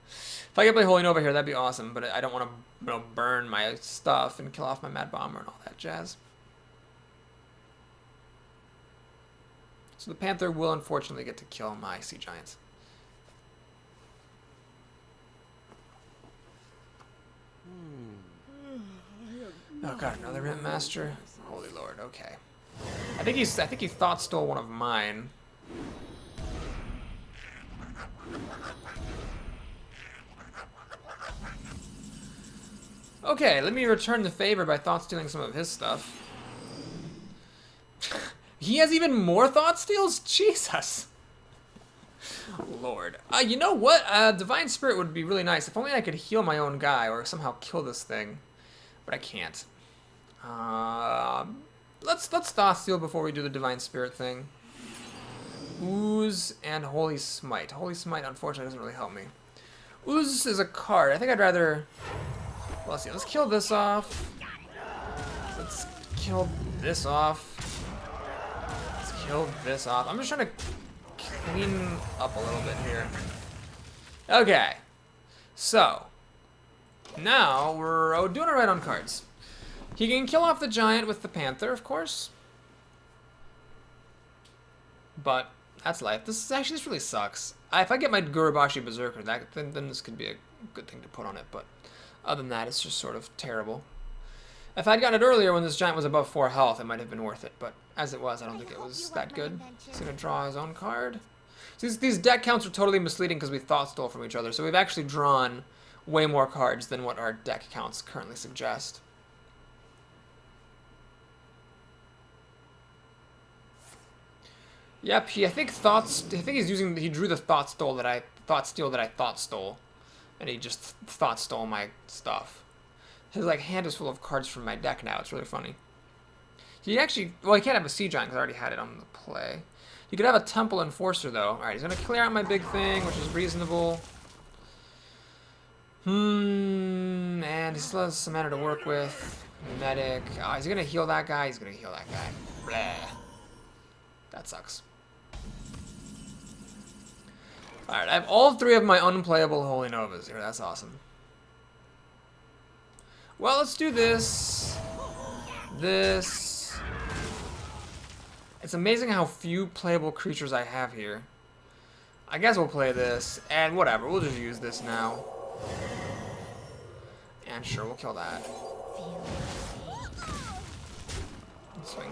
If I could play Holy Nova here, that'd be awesome, but I don't want to, you know, burn my stuff and kill off my Mad Bomber and all that jazz. So the Panther will unfortunately get to kill my Sea Giants. Oh god, another Rent Master? Holy Lord, okay. I think he thought stole one of mine. Okay, let me return the favor by thought stealing some of his stuff. He has even more Thought Steals? Jesus. Lord. You know what? Divine Spirit would be really nice. If only I could heal my own guy or somehow kill this thing. But I can't. Let's Thought Steal before we do the Divine Spirit thing. Ooze and Holy Smite. Holy Smite, unfortunately, doesn't really help me. Ooze is a card. I think I'd rather... Well, let's see. Let's kill this off. Let's kill this off. Let's kill this off. I'm just trying to clean up a little bit here. Okay. So. Now, we're doing it right on cards. He can kill off the giant with the panther, of course. But that's life. This really sucks. If I get my Gurubashi Berserker, then this could be a good thing to put on it. But other than that, it's just sort of terrible. If I'd gotten it earlier when this giant was above 4 health, it might have been worth it. But as it was, I don't think it was that good. He's going to draw his own card. These deck counts are totally misleading because we Thought Stole from each other. So we've actually drawn way more cards than what our deck counts currently suggest. Yep, I think he drew the Thought Steal that I Thought Stole, and he just Thought Stole my stuff. His hand is full of cards from my deck now. It's really funny. He actually, well, he can't have a Sea Giant because I already had it on the play. He could have a Temple Enforcer though. All right, he's gonna clear out my big thing, which is reasonable. And he still has some mana to work with. Medic. Oh, he's gonna heal that guy. He's gonna heal that guy. Blah. That sucks. Alright, I have all 3 of my unplayable Holy Novas here. That's awesome. Well, let's do this. This. It's amazing how few playable creatures I have here. I guess we'll play this, and whatever. We'll just use this now. And sure, we'll kill that. Swing.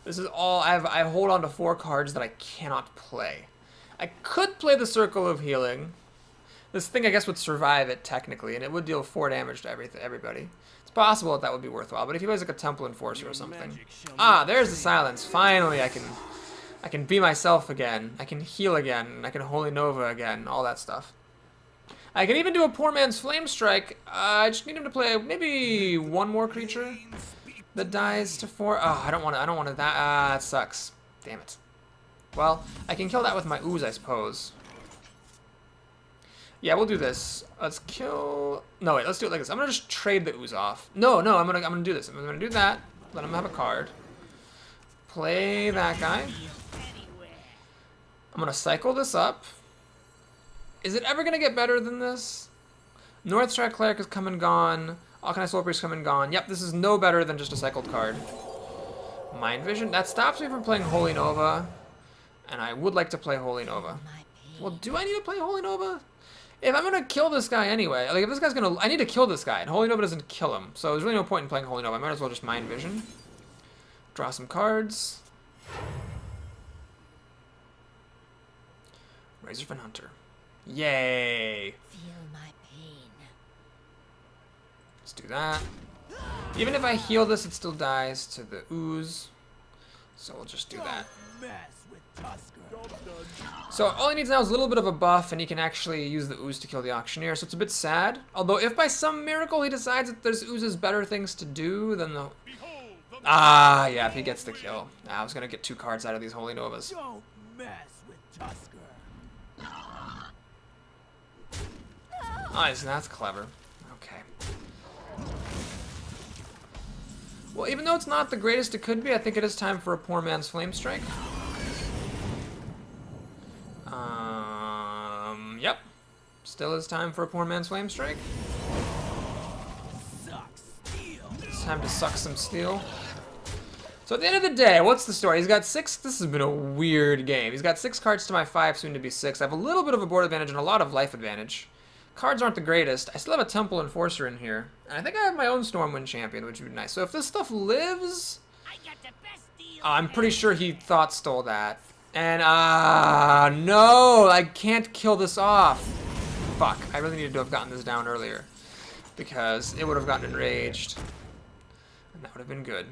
This is all, I hold on to 4 cards that I cannot play. I could play the Circle of Healing. This thing, I guess, would survive it technically, and it would deal 4 damage to everybody. It's possible that would be worthwhile, but if he plays like a Temple Enforcer or something. Ah, there's the silence. Finally, I can be myself again. I can heal again. I can Holy Nova again. All that stuff. I can even do a Poor Man's Flame Strike. I just need him to play maybe 1 more creature that dies to 4. Oh, I don't want to that. That sucks. Damn it. Well, I can kill that with my Ooze, I suppose. Yeah, we'll do this. Let's kill... No, wait, let's do it like this. I'm gonna just trade the Ooze off. No, I'm gonna do this. I'm gonna do that. Let him have a card. Play that guy. I'm gonna cycle this up. Is it ever gonna get better than this? Northstar Cleric is come and gone. Alkanai Soul Priest come and gone. Yep, this is no better than just a cycled card. Mind Vision. That stops me from playing Holy Nova. And I would like to play Holy Nova. Well, do I need to play Holy Nova? If I'm gonna kill this guy anyway, like if this guy's gonna, I need to kill this guy, and Holy Nova doesn't kill him, so there's really no point in playing Holy Nova. I might as well just Mind Vision. Draw some cards. Razorfin Hunter. Yay! Feel my pain. Let's do that. Even if I heal this, it still dies to the Ooze. So we'll just do that. So all he needs now is a little bit of a buff, and he can actually use the Ooze to kill the Auctioneer, so it's a bit sad. Although if by some miracle he decides that there's Ooze's better things to do, then the... Ah, yeah, if he gets the kill. I was going to get 2 cards out of these Holy Novas. Don't mess with Tusker. Nice, that's clever. Okay. Well, even though it's not the greatest it could be, I think it is time for a Poor Man's Flame Strike. Yep. Still is time for a Poor Man's Flame Strike. It's time to suck some steel. So at the end of the day, what's the story? He's got 6, this has been a weird game. He's got 6 cards to my 5, soon to be 6. I have a little bit of a board advantage and a lot of life advantage. Cards aren't the greatest. I still have a Temple Enforcer in here. And I think I have my own Stormwind Champion, which would be nice. So if this stuff lives... I'm pretty sure he Thought Stole that. And, no! I can't kill this off. Fuck, I really needed to have gotten this down earlier. Because it would have gotten enraged. And that would have been good.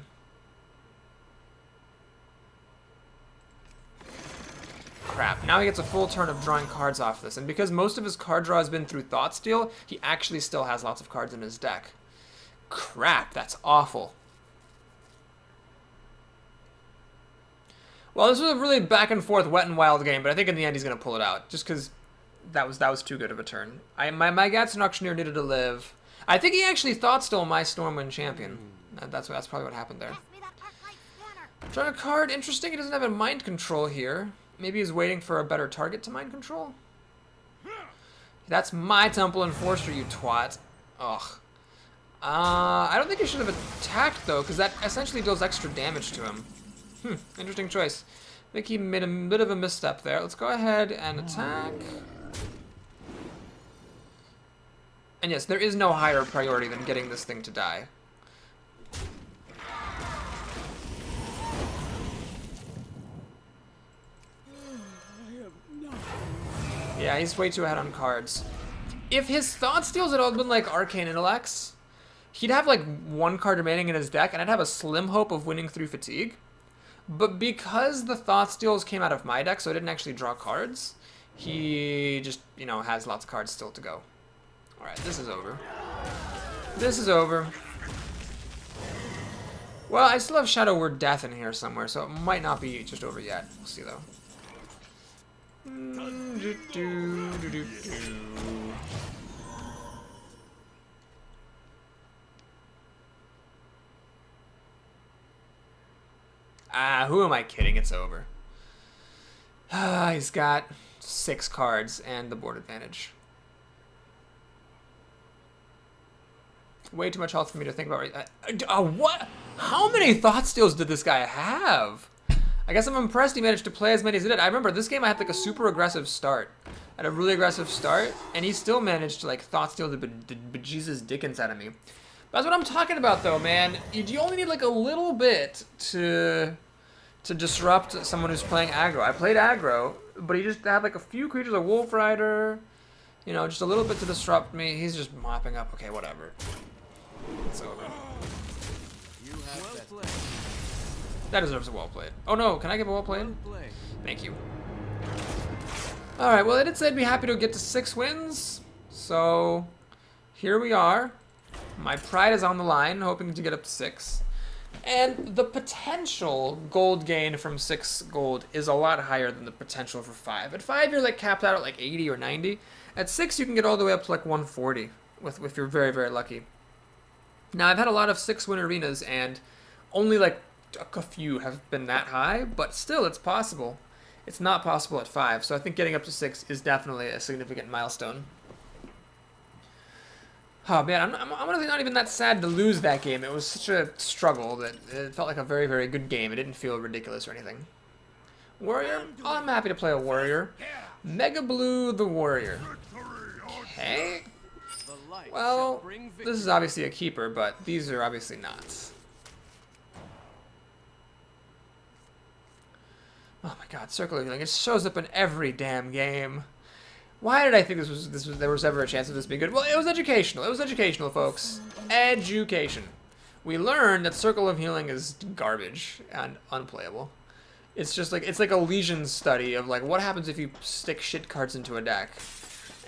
Crap. Now he gets a full turn of drawing cards off this. And because most of his card draw has been through Thoughtsteal, he actually still has lots of cards in his deck. Crap, that's awful. Well, this was a really back and forth wet and wild game, but I think in the end he's going to pull it out. Just because that was too good of a turn. My Gatsun Auctioneer needed to live. I think he actually Thoughtstole my Stormwind Champion. That's probably what happened there. Drawing a card, interesting. He doesn't have a mind control here. Maybe he's waiting for a better target to mind control. That's my Temple Enforcer, you twat. Ugh. I don't think he should have attacked though, because that essentially deals extra damage to him. Interesting choice. I think he made a bit of a misstep there. Let's go ahead and attack. And yes, there is no higher priority than getting this thing to die. Yeah, he's way too ahead on cards. If his Thoughtsteals had all been like Arcane Intellects, he'd have like one card remaining in his deck, and I'd have a slim hope of winning through Fatigue. But because the Thoughtsteals came out of my deck, so I didn't actually draw cards, he just, you know, has lots of cards still to go. Alright, this is over. This is over. Well, I still have Shadow Word Death in here somewhere, so it might not be just over yet. We'll see, though. Who am I kidding? It's over. He's got 6 cards and the board advantage. Way too much health for me to think about right. What? How many Thoughtsteals did this guy have? I guess I'm impressed he managed to play as many as he did. I remember this game I had like a super aggressive start. I had a really aggressive start, and he still managed to like Thoughtsteal the bejesus Dickens out of me. That's what I'm talking about though, man. You only need like a little bit to disrupt someone who's playing aggro. I played aggro, but he just had like a few creatures, a Wolf Rider, you know, just a little bit to disrupt me. He's just mopping up. Okay, whatever. It's over. That deserves a well played. Oh no, can I give a well played? Thank you. Alright, well, I did say I'd be happy to get to 6 wins. So, here we are. My pride is on the line, hoping to get up to 6. And the potential gold gain from 6 gold is a lot higher than the potential for 5. At 5, you're like capped out at like 80 or 90. At 6, you can get all the way up to like 140 if you're very, very lucky. Now, I've had a lot of 6-win arenas, and only like a few have been that high, but still, it's possible. It's not possible at 5, so I think getting up to 6 is definitely a significant milestone. Oh man, I'm honestly not even that sad to lose that game. It was such a struggle that it felt like a very, very good game. It didn't feel ridiculous or anything. Warrior? Oh, I'm happy to play a warrior. Mega Blue the Warrior. Okay. Well, this is obviously a keeper, but these are obviously not. Oh my god, Circle of Healing. It shows up in every damn game. Why did I think there was ever a chance of this being good? Well, it was educational. It was educational, folks. Education. We learned that Circle of Healing is garbage and unplayable. It's just like, it's like a Legion study of like what happens if you stick shit cards into a deck.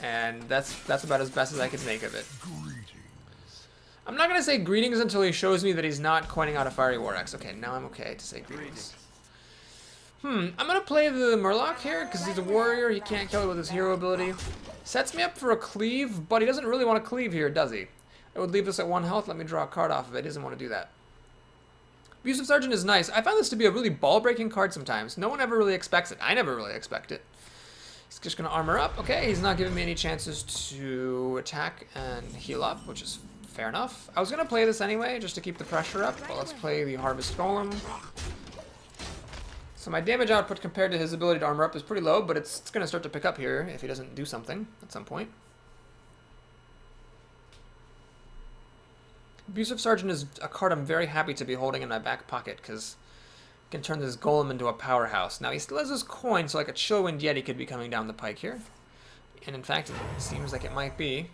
And that's about as best as I could make of it. I'm not gonna say greetings until he shows me that he's not coining out a Fiery War Axe. Okay, now I'm okay to say greetings. I'm gonna play the Murloc here, because he's a warrior, he can't kill it with his hero ability. Sets me up for a cleave, but he doesn't really want to cleave here, does he? It would leave us at 1 health, let me draw a card off of it, he doesn't want to do that. Abusive Sergeant is nice. I found this to be a really ball-breaking card sometimes. No one ever really expects it. I never really expect it. He's just gonna armor up. Okay, he's not giving me any chances to attack and heal up, which is fair enough. I was gonna play this anyway, just to keep the pressure up, but let's play the Harvest Golem. So my damage output compared to his ability to armor up is pretty low, but it's going to start to pick up here if he doesn't do something at some point. Abusive Sergeant is a card I'm very happy to be holding in my back pocket, because I can turn this Golem into a powerhouse. Now he still has his coin, so like a Chillwind Yeti could be coming down the pike here. And in fact, it seems like it might be.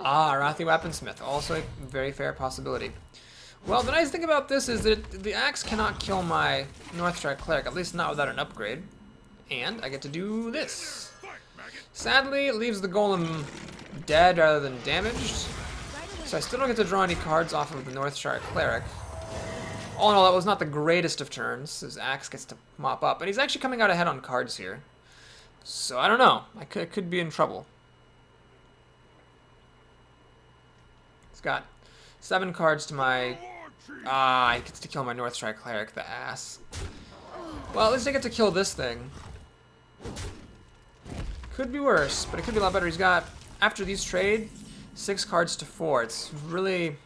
Ah, Arathi Weaponsmith, also a very fair possibility. Well, the nice thing about this is that the axe cannot kill my Northshire Cleric, at least not without an upgrade. And I get to do this. Sadly, it leaves the golem dead rather than damaged. So I still don't get to draw any cards off of the Northshire Cleric. All in all, that was not the greatest of turns. His axe gets to mop up. And he's actually coming out ahead on cards here. So I don't know. I could be in trouble. He's got 7 cards to my... Ah, he gets to kill my Northshire Cleric, the ass. Well, at least I get to kill this thing. Could be worse, but it could be a lot better. He's got, after these trade, 6 cards to 4. It's really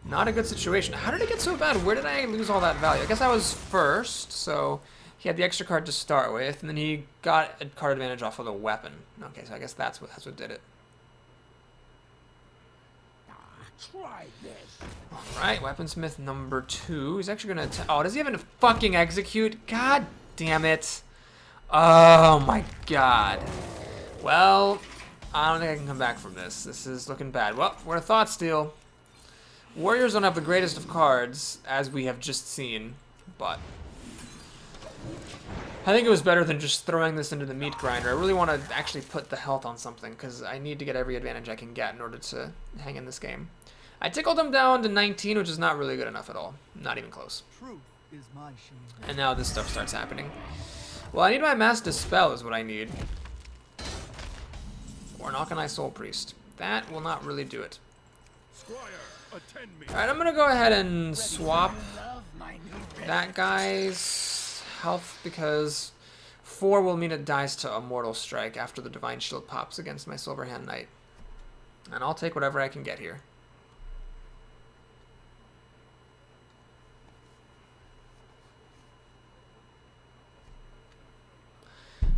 not a good situation. How did it get so bad? Where did I lose all that value? I guess I was first, so he had the extra card to start with, and then he got a card advantage off of the weapon. Okay, so I guess that's what did it. Try this. Alright, Weaponsmith number 2. He's actually gonna... Oh, does he even fucking execute? God damn it. Oh my god. Well, I don't think I can come back from this. This is looking bad. Well, we're a Thought Steal. Warriors don't have the greatest of cards, as we have just seen, but... I think it was better than just throwing this into the meat grinder. I really want to actually put the health on something, because I need to get every advantage I can get in order to hang in this game. I tickled him down to 19, which is not really good enough at all. Not even close. Truth is my shield. And now this stuff starts happening. Well, I need my Mass Dispel is what I need. Or an Alkanai Soul Priest. That will not really do it. Squire, attend me. Alright, I'm going to go ahead and swap that guy's health because 4 will mean it dies to a Mortal Strike after the Divine Shield pops against my Silverhand Knight. And I'll take whatever I can get here.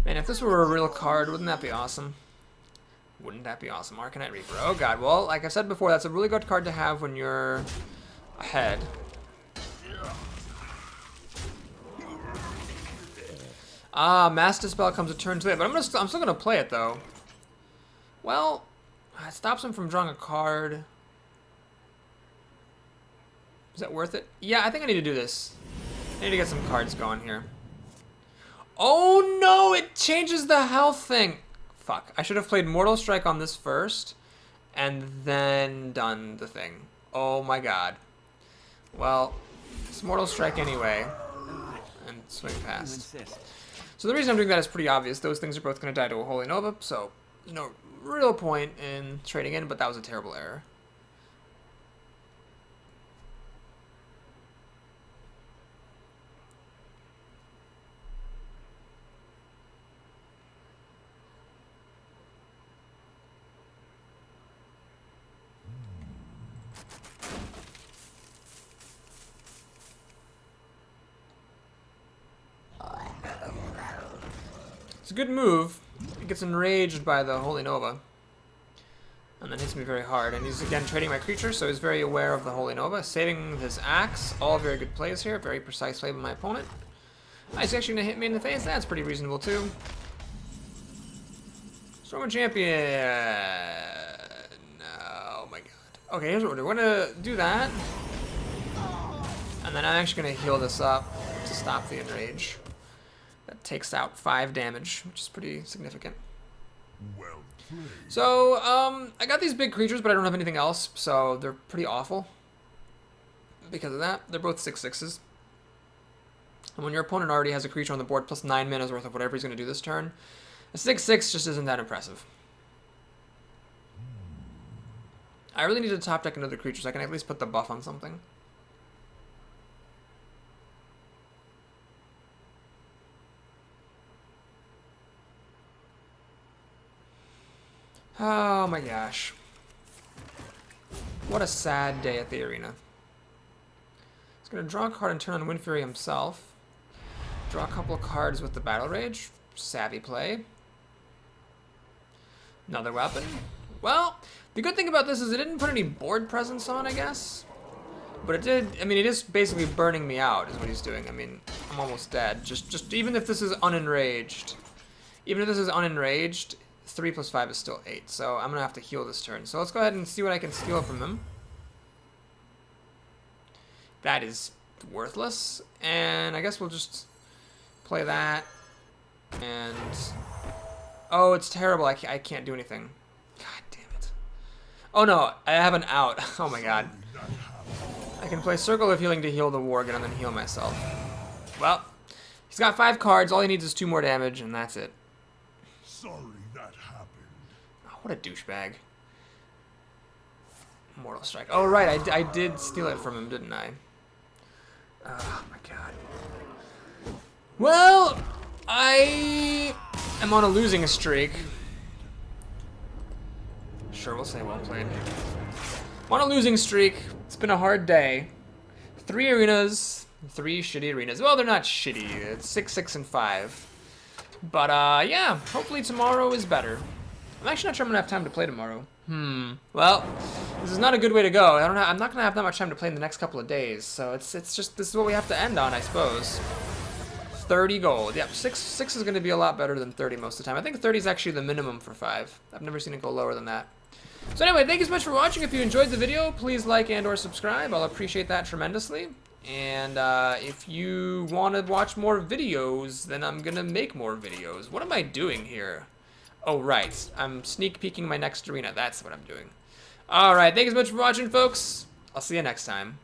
Man, if this were a real card, wouldn't that be awesome? Wouldn't that be awesome? Arcanite Reaper. Oh god, well, like I said before, that's a really good card to have when you're ahead. Ah, Mass Dispel comes a turn too late, but I'm still gonna play it though. Well, it stops him from drawing a card. Is that worth it? Yeah, I think I need to do this. I need to get some cards going here. Oh no, it changes the health thing. Fuck, I should have played Mortal Strike on this first and then done the thing. Oh my god. Well, it's Mortal Strike anyway. And swing past. So the reason I'm doing that is pretty obvious. Those things are both going to die to a Holy Nova, so there's no real point in trading in, but that was a terrible error. It's a good move. He gets enraged by the Holy Nova. And then hits me very hard. And he's again trading my creature, so he's very aware of the Holy Nova. Saving his axe. All very good plays here. Very precise play by my opponent. He's actually going to hit me in the face. That's pretty reasonable too. Storm Champion. Oh my god. Okay, here's what we're doing. We're going to do that. And then I'm actually going to heal this up to stop the enrage. That takes out 5 damage, which is pretty significant. Well played. So, I got these big creatures, but I don't have anything else, so they're pretty awful. Because of that, they're both 6/6s. And when your opponent already has a creature on the board plus 9 mana's worth of whatever he's going to do this turn, a 6/6 just isn't that impressive. I really need to top deck another creature so I can at least put the buff on something. Oh my gosh. What a sad day at the arena. He's going to draw a card and turn on Wind Fury himself. Draw a couple of cards with the Battle Rage. Savvy play. Another weapon. Well, the good thing about this is it didn't put any board presence on, I guess. But it did, I mean, it is basically burning me out is what he's doing. I mean, I'm almost dead. Just even if this is unenraged. Even if this is unenraged, 3 plus 5 is still 8, so I'm gonna have to heal this turn. So let's go ahead and see what I can steal from him. That is worthless, and I guess we'll just play that. And oh, it's terrible. I can't do anything. God damn it. Oh no, I have an out. Oh my god. I can play Circle of Healing to heal the Worgen and then heal myself. Well, he's got 5 cards. All he needs is 2 more damage, and that's it. Sorry that happened. Oh, what a douchebag. Mortal Strike. Oh, right. I did steal it from him, didn't I? Oh, my God. Well, I am on a losing streak. Sure, we'll say well played. I'm on a losing streak. It's been a hard day. 3 arenas, 3 shitty arenas. Well, they're not shitty. It's 6, 6, and 5. But, yeah, hopefully tomorrow is better. I'm actually not sure I'm gonna have time to play tomorrow. Well, this is not a good way to go. I'm not gonna have that much time to play in the next couple of days. So it's just, this is what we have to end on, I suppose. 30 gold. Yep, 6 is gonna be a lot better than 30 most of the time. I think 30 is actually the minimum for 5. I've never seen it go lower than that. So anyway, thank you so much for watching. If you enjoyed the video, please like and or subscribe. I'll appreciate that tremendously. And if you want to watch more videos, then I'm going to make more videos. What am I doing here? Oh, right. I'm sneak peeking my next arena. That's what I'm doing. All right. Thank you so much for watching, folks. I'll see you next time.